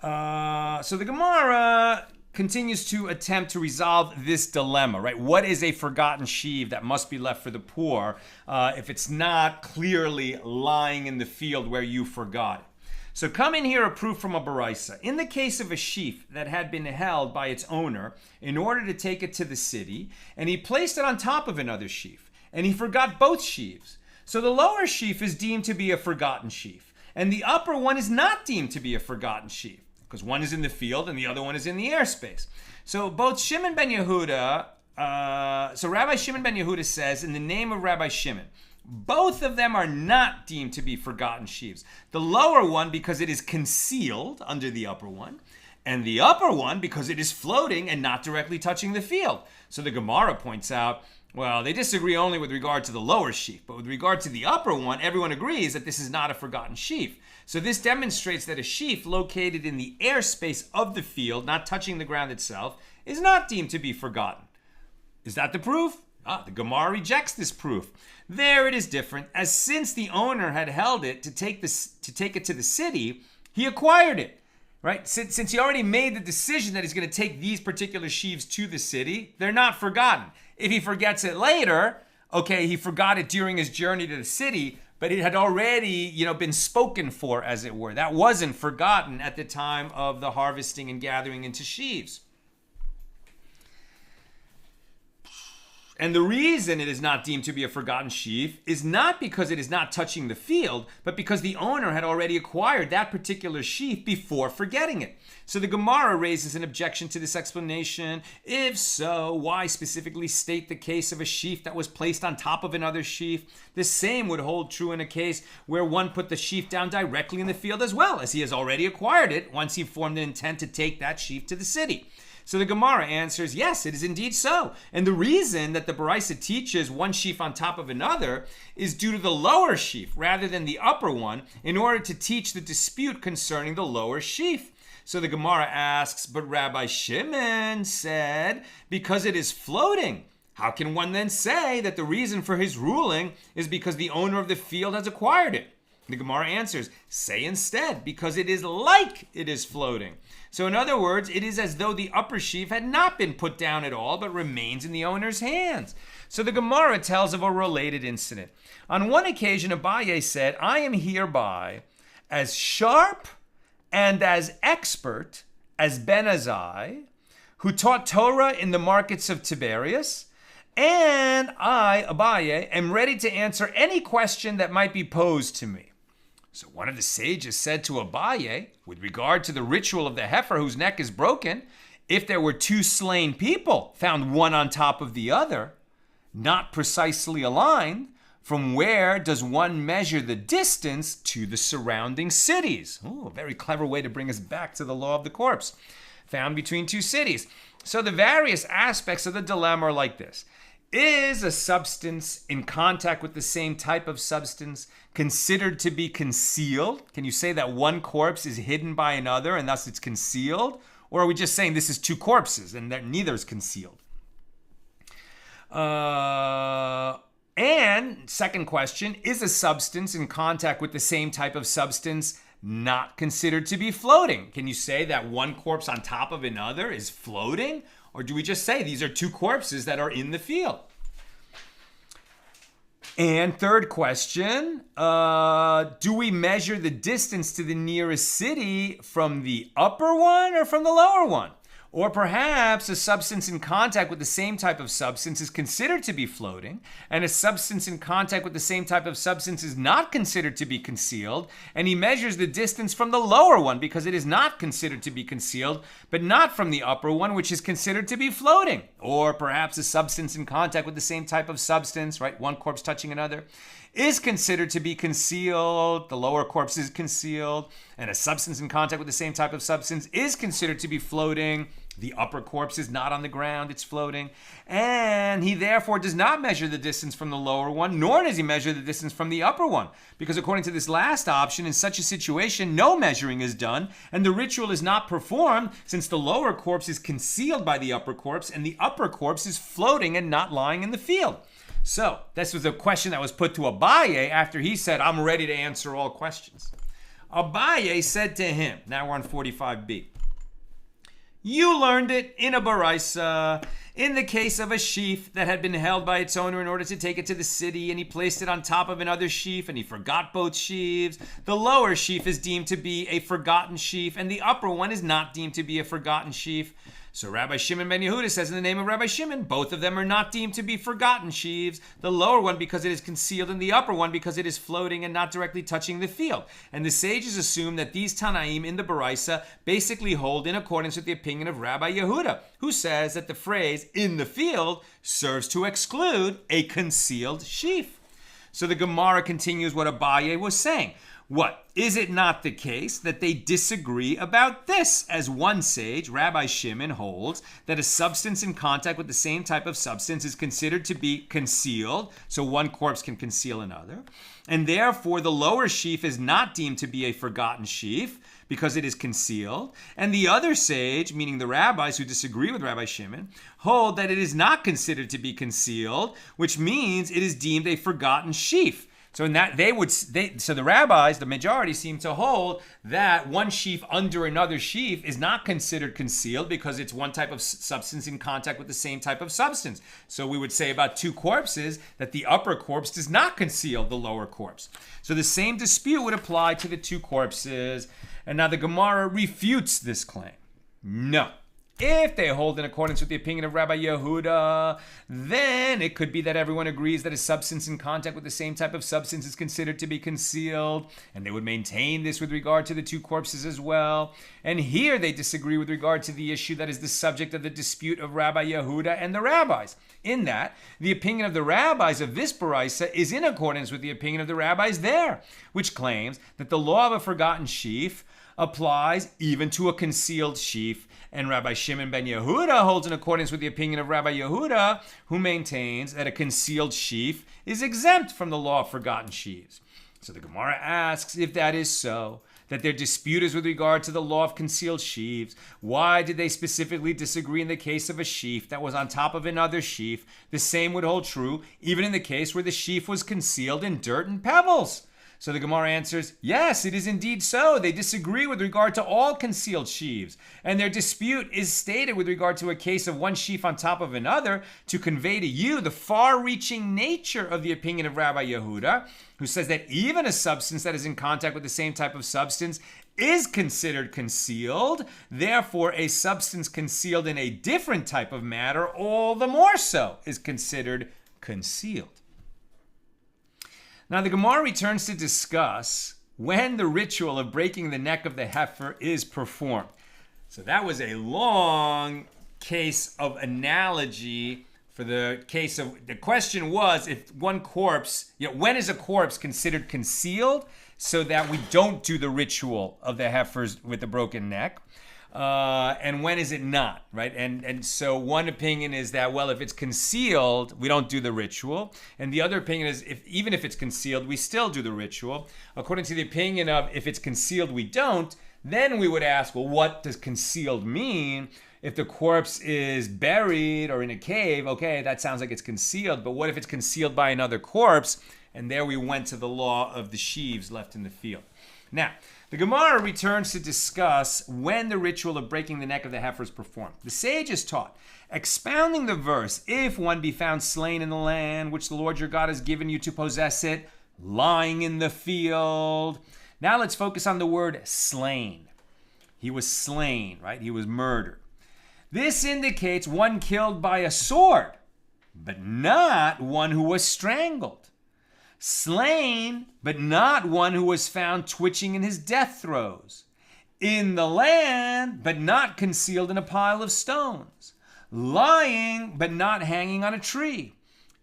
right. So the Gemara continues to attempt to resolve this dilemma, right? What is a forgotten sheaf that must be left for the poor if it's not clearly lying in the field where you forgot it? So come in here a proof from a baraisa. In the case of a sheaf that had been held by its owner in order to take it to the city, and he placed it on top of another sheaf, and he forgot both sheaves. So the lower sheaf is deemed to be a forgotten sheaf, and the upper one is not deemed to be a forgotten sheaf, because one is in the field and the other one is in the airspace. So both Shimon ben Yehuda, Rabbi Shimon ben Yehuda says, in the name of Rabbi Shimon, both of them are not deemed to be forgotten sheaves. The lower one because it is concealed under the upper one, and the upper one because it is floating and not directly touching the field. So the Gemara points out, well, they disagree only with regard to the lower sheaf, but with regard to the upper one, everyone agrees that this is not a forgotten sheaf. So this demonstrates that a sheaf located in the airspace of the field, not touching the ground itself, is not deemed to be forgotten. Is that the proof? The Gemara rejects this proof. There it is different, as since the owner had held it to take it to the city, he acquired it, right? Since he already made the decision that he's going to take these particular sheaves to the city, they're not forgotten. If he forgets it later, okay, he forgot it during his journey to the city, but it had already, been spoken for, as it were. That wasn't forgotten at the time of the harvesting and gathering into sheaves. And the reason it is not deemed to be a forgotten sheaf is not because it is not touching the field, but because the owner had already acquired that particular sheaf before forgetting it. So the Gemara raises an objection to this explanation. If so, why specifically state the case of a sheaf that was placed on top of another sheaf? The same would hold true in a case where one put the sheaf down directly in the field as well, as he has already acquired it once he formed the intent to take that sheaf to the city. So the Gemara answers, yes, it is indeed so. And the reason that the Baraisa teaches one sheaf on top of another is due to the lower sheaf rather than the upper one, in order to teach the dispute concerning the lower sheaf. So the Gemara asks, but Rabbi Shimon said, because it is floating, how can one then say that the reason for his ruling is because the owner of the field has acquired it? The Gemara answers, say instead, because it is like it is floating. So in other words, it is as though the upper sheaf had not been put down at all, but remains in the owner's hands. So the Gemara tells of a related incident. On one occasion, Abaye said, I am hereby as sharp and as expert as Ben Azai, who taught Torah in the markets of Tiberias, and I, Abaye, am ready to answer any question that might be posed to me. So one of the sages said to Abaye, with regard to the ritual of the heifer whose neck is broken, if there were two slain people found one on top of the other, not precisely aligned, from where does one measure the distance to the surrounding cities? Oh, a very clever way to bring us back to the law of the corpse. Found between two cities. So the various aspects of the dilemma are like this. Is a substance in contact with the same type of substance considered to be concealed? Can you say that one corpse is hidden by another and thus it's concealed? Or are we just saying this is two corpses and that neither is concealed? And second question, is a substance in contact with the same type of substance not considered to be floating? Can you say that one corpse on top of another is floating? Or do we just say these are two corpses that are in the field? And third question, do we measure the distance to the nearest city from the upper one or from the lower one? Or perhaps a substance in contact with the same type of substance is considered to be floating, and a substance in contact with the same type of substance is not considered to be concealed, and he measures the distance from the lower one because it is not considered to be concealed, but not from the upper one, which is considered to be floating. Or perhaps a substance in contact with the same type of substance, right? One corpse touching another, is considered to be concealed. The lower corpse is concealed. And a substance in contact with the same type of substance is considered to be floating. The upper corpse is not on the ground, it's floating. And he therefore does not measure the distance from the lower one, nor does he measure the distance from the upper one. Because according to this last option, in such a situation, no measuring is done, and the ritual is not performed, since the lower corpse is concealed by the upper corpse, and the upper corpse is floating and not lying in the field. So, this was a question that was put to Abaye after he said, I'm ready to answer all questions. Abaye said to him, now we're on 45b, you learned it in a baraisa, in the case of a sheaf that had been held by its owner in order to take it to the city, and he placed it on top of another sheaf, and he forgot both sheaves. The lower sheaf is deemed to be a forgotten sheaf, and the upper one is not deemed to be a forgotten sheaf. So Rabbi Shimon ben Yehuda says in the name of Rabbi Shimon, both of them are not deemed to be forgotten sheaves. The lower one because it is concealed, and the upper one because it is floating and not directly touching the field. And the sages assume that these Tanaim in the Baraisa basically hold in accordance with the opinion of Rabbi Yehuda, who says that the phrase in the field serves to exclude a concealed sheaf. So the Gemara continues what Abaye was saying. What? Is it not the case that they disagree about this? As one sage, Rabbi Shimon, holds that a substance in contact with the same type of substance is considered to be concealed, so one corpse can conceal another, and therefore the lower sheaf is not deemed to be a forgotten sheaf because it is concealed, and the other sage, meaning the rabbis who disagree with Rabbi Shimon, hold that it is not considered to be concealed, which means it is deemed a forgotten sheaf. So in that so the rabbis, the majority, seem to hold that one sheaf under another sheaf is not considered concealed because it's one type of substance in contact with the same type of substance. So we would say about two corpses that the upper corpse does not conceal the lower corpse. So the same dispute would apply to the two corpses. And now the Gemara refutes this claim. No. If they hold in accordance with the opinion of Rabbi Yehuda, then it could be that everyone agrees that a substance in contact with the same type of substance is considered to be concealed, and they would maintain this with regard to the two corpses as well. And here they disagree with regard to the issue that is the subject of the dispute of Rabbi Yehuda and the rabbis, in that the opinion of the rabbis of this baraisa is in accordance with the opinion of the rabbis there, which claims that the law of a forgotten sheaf applies even to a concealed sheaf. And Rabbi Shimon ben Yehuda holds in accordance with the opinion of Rabbi Yehuda, who maintains that a concealed sheaf is exempt from the law of forgotten sheaves. So the Gemara asks, if that is so, that their dispute is with regard to the law of concealed sheaves, why did they specifically disagree in the case of a sheaf that was on top of another sheaf? The same would hold true even in the case where the sheaf was concealed in dirt and pebbles. So the Gemara answers, yes, it is indeed so. They disagree with regard to all concealed sheaves. And their dispute is stated with regard to a case of one sheaf on top of another to convey to you the far-reaching nature of the opinion of Rabbi Yehuda, who says that even a substance that is in contact with the same type of substance is considered concealed. Therefore, a substance concealed in a different type of matter, all the more so, is considered concealed. Now the Gemara returns to discuss when the ritual of breaking the neck of the heifer is performed. So that was a long case of analogy for the case of, the question was if one corpse, when is a corpse considered concealed so that we don't do the ritual of the heifers with the broken neck? And when is it not, right? And so one opinion is that, well, if it's concealed, we don't do the ritual. And the other opinion is even if it's concealed, we still do the ritual. According to the opinion of if it's concealed, we don't, then we would ask, well, what does concealed mean? If the corpse is buried or in a cave, okay, that sounds like it's concealed. But what if it's concealed by another corpse? And there we went to the law of the sheaves left in the field. Now, the Gemara returns to discuss when the ritual of breaking the neck of the heifer is performed. The sages taught, expounding the verse, if one be found slain in the land which the Lord your God has given you to possess it, lying in the field. Now let's focus on the word slain. He was slain, right? He was murdered. This indicates one killed by a sword, but not one who was strangled. Slain, but not one who was found twitching in his death throes. In the land, but not concealed in a pile of stones. Lying, but not hanging on a tree.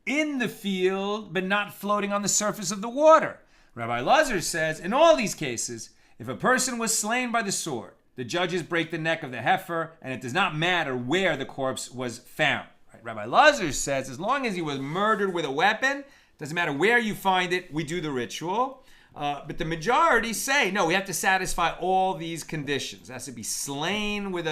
in the field, but not floating on the surface of the water. Rabbi Elazar says, in all these cases, if a person was slain by the sword, the judges break the neck of the heifer, and it does not matter where the corpse was found. Right? Rabbi Elazar says, as long as he was murdered with a weapon, doesn't matter where you find it, we do the ritual. But the majority say, no, we have to satisfy all these conditions. It has to be slain with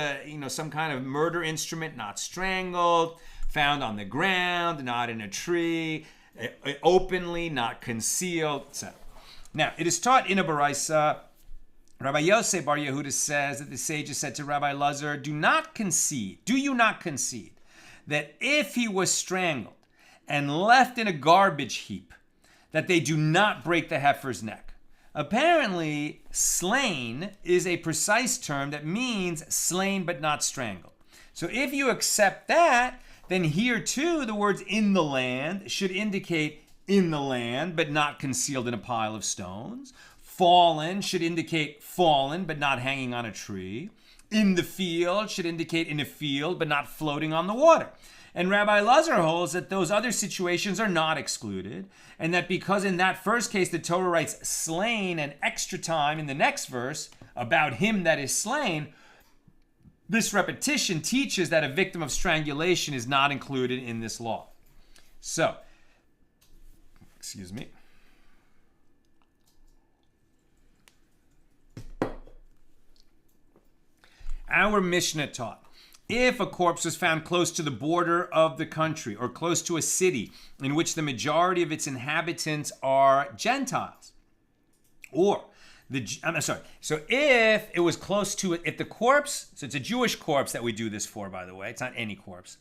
some kind of murder instrument, not strangled, found on the ground, not in a tree, openly, not concealed, etc. Now, it is taught in a Baraisa. Rabbi Yosef Bar Yehuda says that the sages said to Rabbi Elazar, do you not concede that if he was strangled and left in a garbage heap, that they do not break the heifer's neck? Apparently, slain is a precise term that means slain but not strangled. So if you accept that, then here too, the words in the land should indicate in the land but not concealed in a pile of stones. Fallen should indicate fallen but not hanging on a tree. In the field should indicate in a field but not floating on the water. And Rabbi Elazar holds that those other situations are not excluded, and that because in that first case the Torah writes slain and extra time in the next verse about him that is slain, this repetition teaches that a victim of strangulation is not included in this law. So, our Mishnah taught, if a corpse was found close to the border of the country or close to a city in which the majority of its inhabitants are Gentiles, so if it was close to it, if the corpse, so it's a Jewish corpse that we do this for, by the way, it's not any corpse.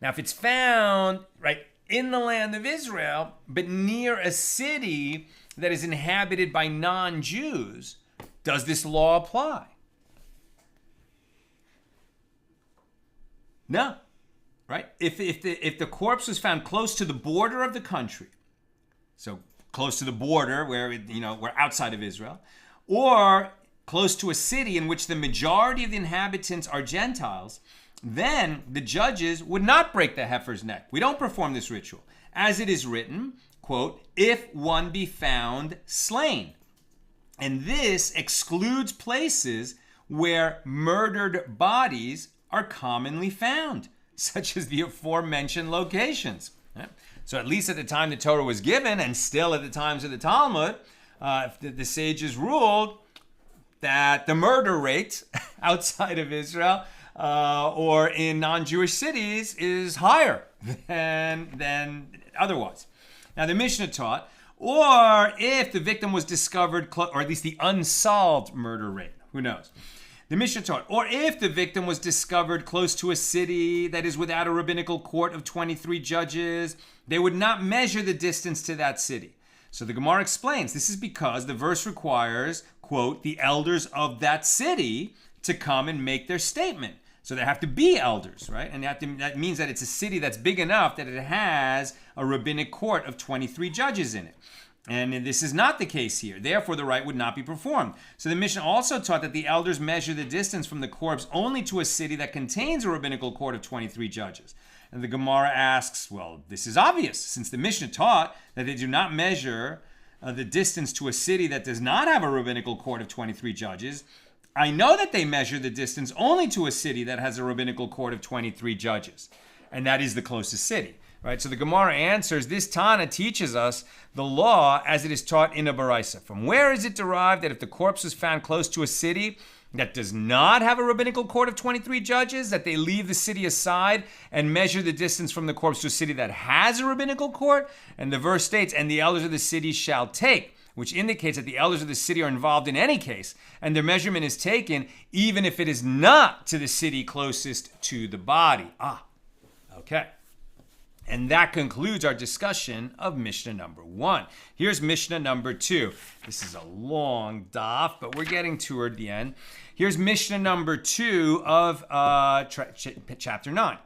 Now, if it's found right in the land of Israel, but near a city that is inhabited by non-Jews, does this law apply? No, right? If the corpse was found close to the border of the country, so close to the border where we're outside of Israel, or close to a city in which the majority of the inhabitants are Gentiles, then the judges would not break the heifer's neck. We don't perform this ritual. As it is written, quote, if one be found slain. And this excludes places where murdered bodies are commonly found, such as the aforementioned locations. So at least at the time the Torah was given, and still at the times of the Talmud, the sages ruled that the murder rate outside of Israel or in non-Jewish cities is higher than otherwise. Now the Mishnah taught, or if the victim was discovered, or at least the unsolved murder rate, who knows? The Mishnah taught, or if the victim was discovered close to a city that is without a rabbinical court of 23 judges, they would not measure the distance to that city. So the Gemara explains, this is because the verse requires, quote, the elders of that city to come and make their statement. So there have to be elders, right? And that means that it's a city that's big enough that it has a rabbinic court of 23 judges in it. And this is not the case here. Therefore, the rite would not be performed. So the Mishnah also taught that the elders measure the distance from the corpse only to a city that contains a rabbinical court of 23 judges. And the Gemara asks, well, this is obvious, since the Mishnah taught that they do not measure the distance to a city that does not have a rabbinical court of 23 judges. I know that they measure the distance only to a city that has a rabbinical court of 23 judges. And that is the closest city. Right, so the Gemara answers, this Tana teaches us the law as it is taught in a Baraisa. From where is it derived that if the corpse is found close to a city that does not have a rabbinical court of 23 judges, that they leave the city aside and measure the distance from the corpse to a city that has a rabbinical court? And the verse states, and the elders of the city shall take, which indicates that the elders of the city are involved in any case, and their measurement is taken even if it is not to the city closest to the body. Okay. And that concludes our discussion of Mishnah number 1. Here's Mishnah number 2. This is a long daf, but we're getting toward the end. Here's Mishnah number 2 of chapter 9.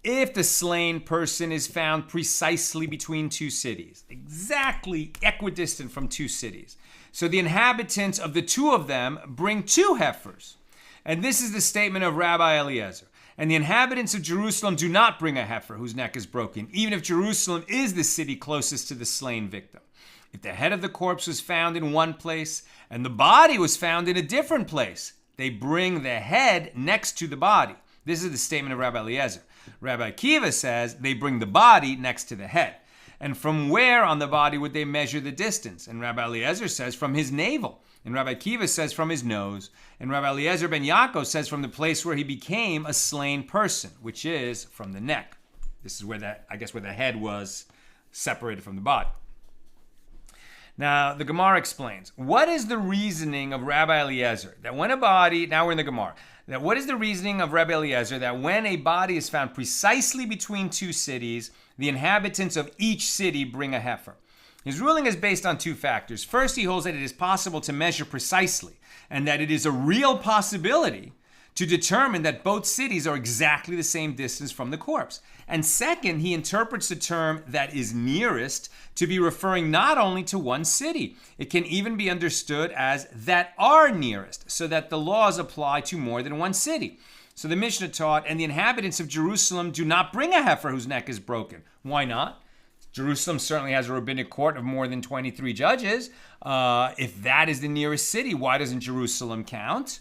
If the slain person is found precisely between two cities, exactly equidistant from two cities, so the inhabitants of the two of them bring 2 heifers. And this is the statement of Rabbi Eliezer. And the inhabitants of Jerusalem do not bring a heifer whose neck is broken, even if Jerusalem is the city closest to the slain victim. If the head of the corpse was found in one place and the body was found in a different place, they bring the head next to the body. This is the statement of Rabbi Eliezer. Rabbi Akiva says they bring the body next to the head. And from where on the body would they measure the distance? And Rabbi Eliezer says from his navel. And Rabbi Akiva says from his nose. And Rabbi Eliezer ben Yaakov says from the place where he became a slain person, which is from the neck. This is where where the head was separated from the body. Now, the Gemara explains, what is the reasoning of Rabbi Eliezer that when a body, now we're in the Gemara, that what is the reasoning of Rabbi Eliezer that when a body is found precisely between two cities, the inhabitants of each city bring a heifer? His ruling is based on two factors. First, he holds that it is possible to measure precisely and that it is a real possibility to determine that both cities are exactly the same distance from the corpse. And second, he interprets the term that is nearest to be referring not only to one city. It can even be understood as that are nearest, so that the laws apply to more than one city. So the Mishnah taught, and the inhabitants of Jerusalem do not bring a heifer whose neck is broken. Why not? Jerusalem certainly has a rabbinic court of more than 23 judges. If that is the nearest city, why doesn't Jerusalem count?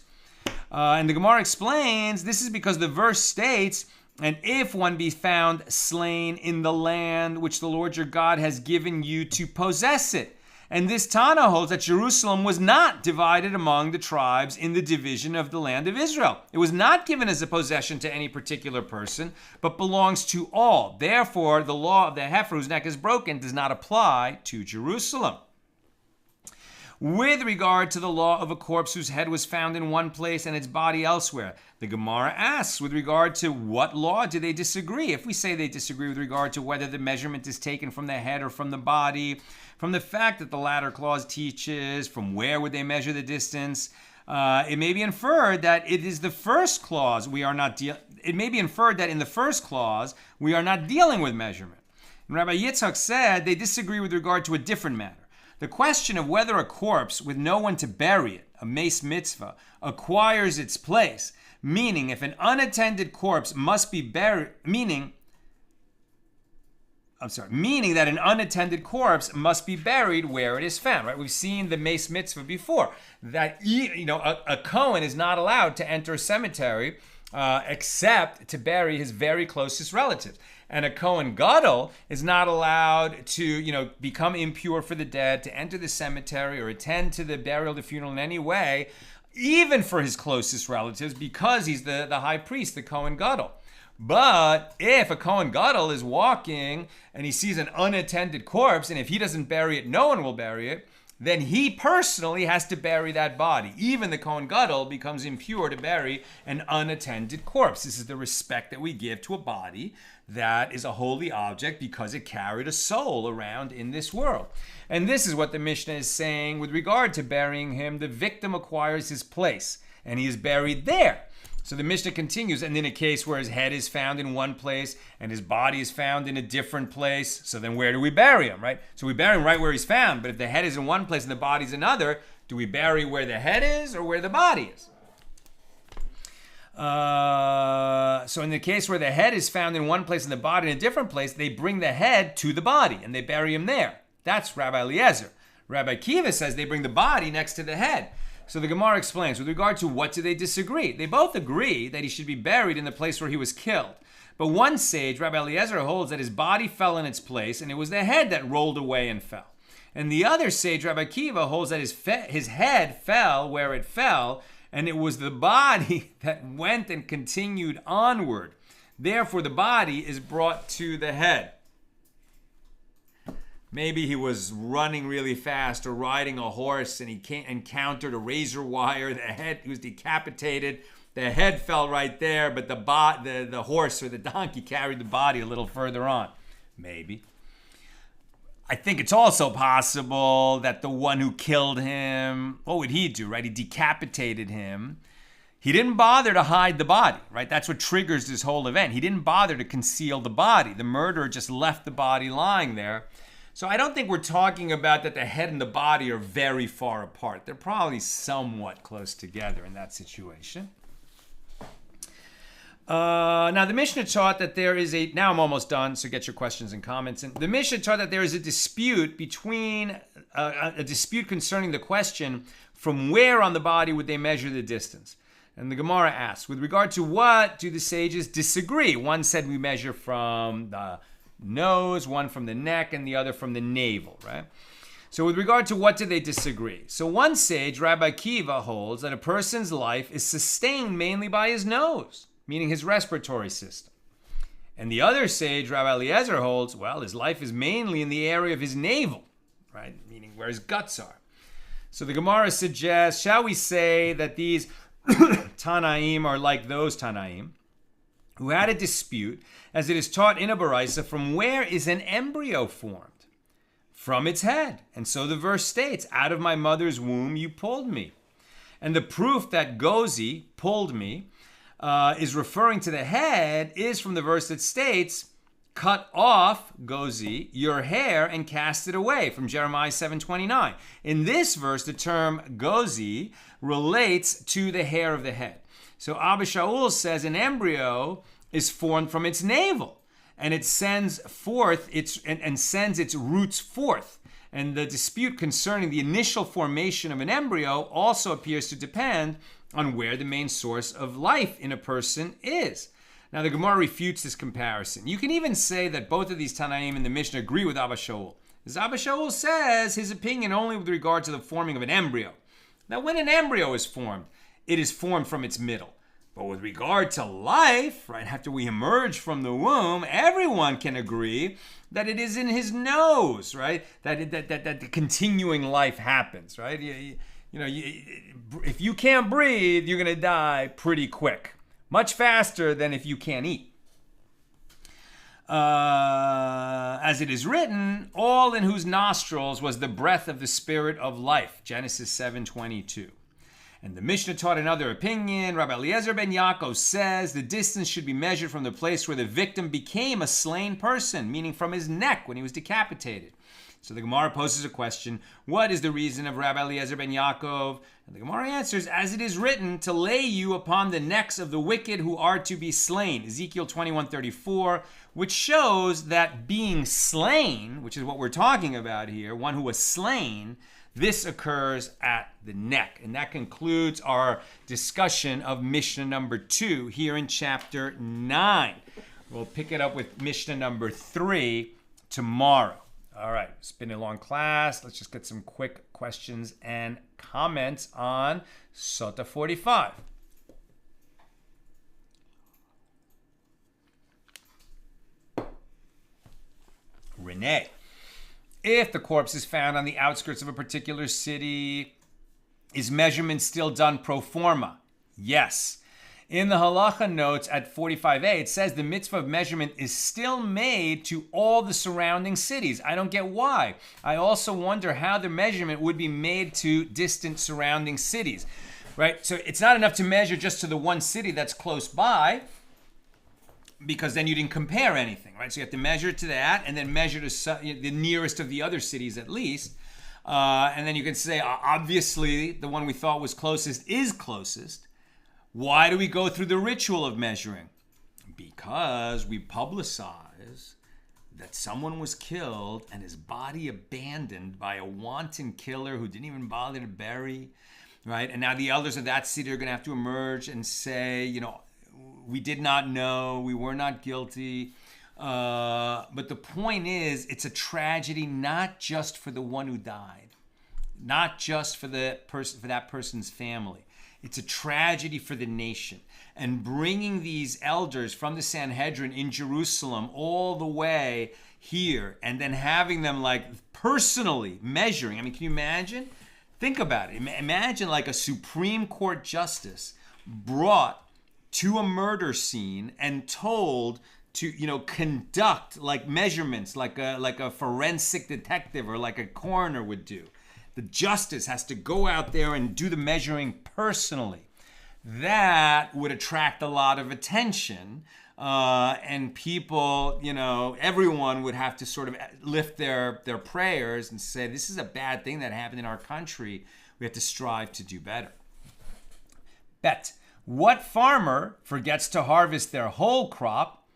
And the Gemara explains, this is because the verse states, and if one be found slain in the land which the Lord your God has given you to possess it. And this Tana holds that Jerusalem was not divided among the tribes in the division of the land of Israel. It was not given as a possession to any particular person, but belongs to all. Therefore, the law of the heifer whose neck is broken does not apply to Jerusalem. With regard to the law of a corpse whose head was found in one place and its body elsewhere, the Gemara asks, with regard to what law do they disagree? If we say they disagree with regard to whether the measurement is taken from the head or from the body, from the fact that the latter clause teaches, from where would they measure the distance, it may be inferred that it is the first clause we are not it may be inferred that in the first clause we are not dealing with measurement. And Rabbi Yitzchak said they disagree with regard to a different matter. The question of whether a corpse with no one to bury it, a mace mitzvah, acquires its place, meaning if an unattended corpse must be buried, meaning that an unattended corpse must be buried where it is found, right? We've seen the mace mitzvah before, that a Kohen is not allowed to enter a cemetery except to bury his very closest relatives. And a Kohen Gadol is not allowed to, become impure for the dead, to enter the cemetery or attend to the burial, the funeral in any way, even for his closest relatives, because he's the high priest, the Kohen Gadol. But if a Kohen Gadol is walking and he sees an unattended corpse, and if he doesn't bury it, no one will bury it, then he personally has to bury that body. Even the Kohen Gadol becomes impure to bury an unattended corpse. This is the respect that we give to a body that is a holy object because it carried a soul around in this world. And this is what the Mishnah is saying with regard to burying him. The victim acquires his place, and he is buried there. So the Mishnah continues, and in a case where his head is found in one place and his body is found in a different place, so then where do we bury him, right? So we bury him right where he's found, but if the head is in one place and the body is another, do we bury where the head is or where the body is? So in the case where the head is found in one place and the body in a different place, they bring the head to the body and they bury him there. That's Rabbi Eliezer. Rabbi Akiva says they bring the body next to the head. So the Gemara explains, with regard to what do they disagree? They both agree that he should be buried in the place where he was killed. But one sage, Rabbi Eliezer, holds that his body fell in its place and it was the head that rolled away and fell. And the other sage, Rabbi Akiva, holds that his head fell where it fell and it was the body that went and continued onward. Therefore, the body is brought to the head. Maybe he was running really fast or riding a horse and he encountered a razor wire. He was decapitated. The head fell right there, but the horse or the donkey carried the body a little further on. Maybe. I think it's also possible that the one who killed him, what would he do, right? He decapitated him. He didn't bother to hide the body, right? That's what triggers this whole event. He didn't bother to conceal the body. The murderer just left the body lying there. So I don't think we're talking about that the head and the body are very far apart. They're probably somewhat close together in that situation. Now, the Mishnah taught that there is now I'm almost done, so get your questions and comments. And the Mishnah taught that there is a dispute a dispute concerning the question, from where on the body would they measure the distance? And the Gemara asks, with regard to what do the sages disagree? One said we measure from the nose, one from the neck, and the other from the navel, right? So with regard to what do they disagree? So one sage, Rabbi Kiva, holds that a person's life is sustained mainly by his nose, meaning his respiratory system. And the other sage, Rabbi Eliezer, holds, well, his life is mainly in the area of his navel, right? Meaning where his guts are. So the Gemara suggests, shall we say that these Tanaim are like those Tanaim who had a dispute, as it is taught in a Baraisa, from where is an embryo formed? From its head. And so the verse states, out of my mother's womb you pulled me. And the proof that Gozi pulled me is referring to the head is from the verse that states, cut off, Gozi, your hair and cast it away, from Jeremiah 7:29. In this verse, the term Gozi relates to the hair of the head. So Abba Shaul says an embryo is formed from its navel, and it sends forth sends its roots forth. And the dispute concerning the initial formation of an embryo also appears to depend on where the main source of life in a person is. Now, the Gemara refutes this comparison. You can even say that both of these Tanaim in the Mishnah agree with Abba Shaul, as Abba Shaul says his opinion only with regard to the forming of an embryo. Now, when an embryo is formed, it is formed from its middle. But with regard to life, right, after we emerge from the womb, everyone can agree that it is in his nose, right, that the continuing life happens, right? If you can't breathe, you're going to die pretty quick. Much faster than if you can't eat. As it is written, all in whose nostrils was the breath of the spirit of life. Genesis 7:22. And the Mishnah taught another opinion. Rabbi Eliezer ben Yaakov says the distance should be measured from the place where the victim became a slain person, meaning from his neck when he was decapitated. So the Gemara poses a question, what is the reason of Rabbi Eliezer ben Yaakov? And the Gemara answers, as it is written, to lay you upon the necks of the wicked who are to be slain. Ezekiel 21:34, which shows that being slain, which is what we're talking about here, one who was slain, this occurs at the neck. And that concludes our discussion of Mishnah number 2 here in chapter 9. We'll pick it up with Mishnah number 3 tomorrow. All right, it's been a long class. Let's just get some quick questions and comments on Sotah 45. Renee, if the corpse is found on the outskirts of a particular city, is measurement still done pro forma? Yes. In the halacha notes at 45a, it says the mitzvah of measurement is still made to all the surrounding cities. I don't get why. I also wonder how the measurement would be made to distant surrounding cities, right? So it's not enough to measure just to the one city that's close by, because then you didn't compare anything, right? So you have to measure to that and then measure to the nearest of the other cities at least. And then you can say, obviously, the one we thought was closest is closest. Why do we go through the ritual of measuring? Because we publicize that someone was killed and his body abandoned by a wanton killer who didn't even bother to bury, right? And now the elders of that city are going to have to emerge and say, we did not know, we were not guilty. But the point is, it's a tragedy not just for the one who died, not just for that person's family. It's a tragedy for the nation. And bringing these elders from the Sanhedrin in Jerusalem all the way here and then having them personally measuring. I mean, can you imagine? Think about it. Imagine a Supreme Court justice brought to a murder scene and told to, conduct measurements like a forensic detective or like a coroner would do. The justice has to go out there and do the measuring personally. That would attract a lot of attention, and people, everyone would have to sort of lift their prayers and say, this is a bad thing that happened in our country. We have to strive to do better. Bet, What farmer forgets to harvest their whole crop?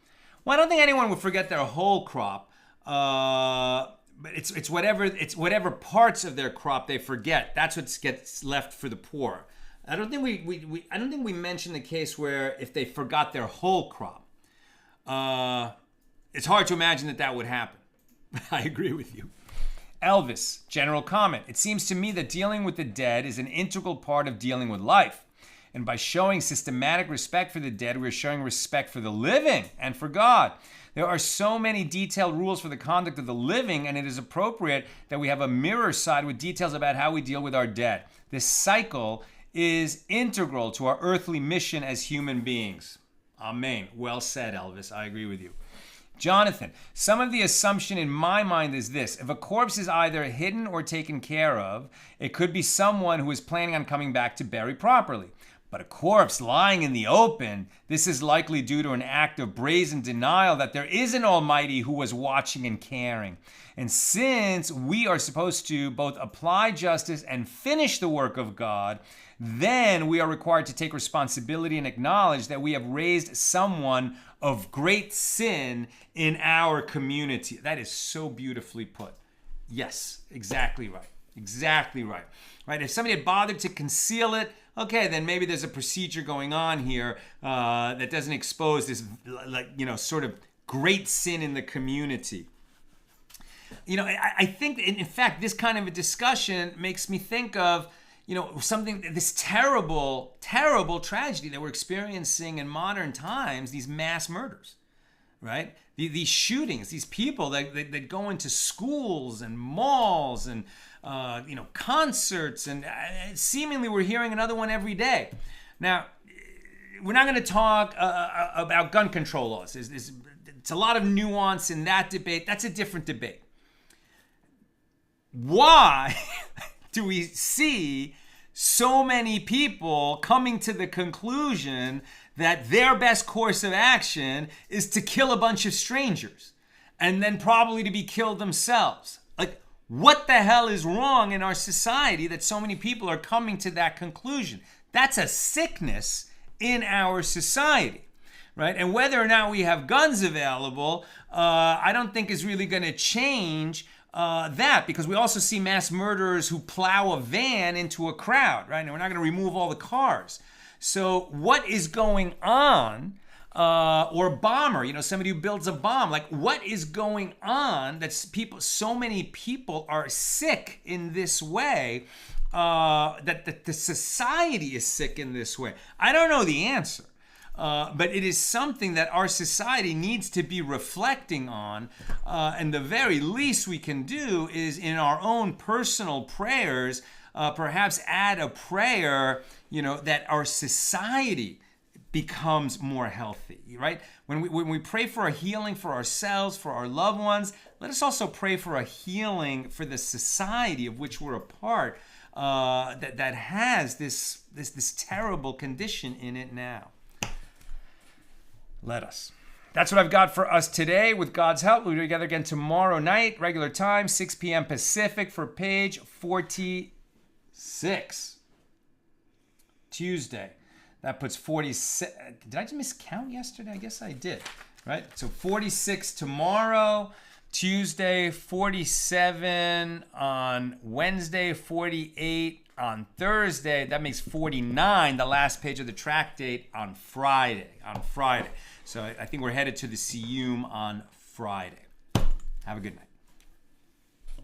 Well, I don't think anyone would forget their whole crop. But it's whatever parts of their crop they forget. That's what gets left for the poor. I don't think we mentioned the case where if they forgot their whole crop. It's hard to imagine that would happen. I agree with you. Elvis, general comment. It seems to me that dealing with the dead is an integral part of dealing with life. And by showing systematic respect for the dead, we are showing respect for the living and for God. There are so many detailed rules for the conduct of the living, and it is appropriate that we have a mirror side with details about how we deal with our dead. This cycle is integral to our earthly mission as human beings. Amen. Well said, Elvis. I agree with you. Jonathan, some of the assumption in my mind is this. If a corpse is either hidden or taken care of, it could be someone who is planning on coming back to bury properly. But a corpse lying in the open, this is likely due to an act of brazen denial that there is an Almighty who was watching and caring. And since we are supposed to both apply justice and finish the work of God, then we are required to take responsibility and acknowledge that we have raised someone of great sin in our community. That is so beautifully put. Yes, exactly right. Exactly right. Right? If somebody had bothered to conceal it, okay, then maybe there's a procedure going on here that doesn't expose this, sort of great sin in the community. I think, in fact, this kind of a discussion makes me think of, this terrible, terrible tragedy that we're experiencing in modern times, these mass murders, right? These shootings, these people that go into schools and malls and concerts, and seemingly we're hearing another one every day. Now, we're not going to talk about gun control laws. It's a lot of nuance in that debate. That's a different debate. Why do we see so many people coming to the conclusion that their best course of action is to kill a bunch of strangers and then probably to be killed themselves? Like, what the hell is wrong in our society that so many people are coming to that conclusion? That's a sickness in our society, right? And whether or not we have guns available, I don't think is really going to change that, because we also see mass murderers who plow a van into a crowd, right? And we're not going to remove all the cars. So what is going on? Or a bomber, somebody who builds a bomb. Like, what is going on that so many people are sick in this way, that the society is sick in this way? I don't know the answer. But it is something that our society needs to be reflecting on. And the very least we can do is in our own personal prayers, perhaps add a prayer, that our society becomes more healthy, right? When we pray for a healing for ourselves, for our loved ones, let us also pray for a healing for the society of which we're a part, that has this terrible condition in it now. Let us. That's what I've got for us today. With God's help, we'll be together again tomorrow night, regular time, 6 p.m. Pacific, for page 46. Tuesday. That puts 46. Did I just miscount yesterday? I guess I did. Right? So 46 tomorrow, Tuesday, 47 on Wednesday, 48 on Thursday. That makes 49, the last page of the track date, on Friday. So I think we're headed to the Siyum on Friday. Have a good night.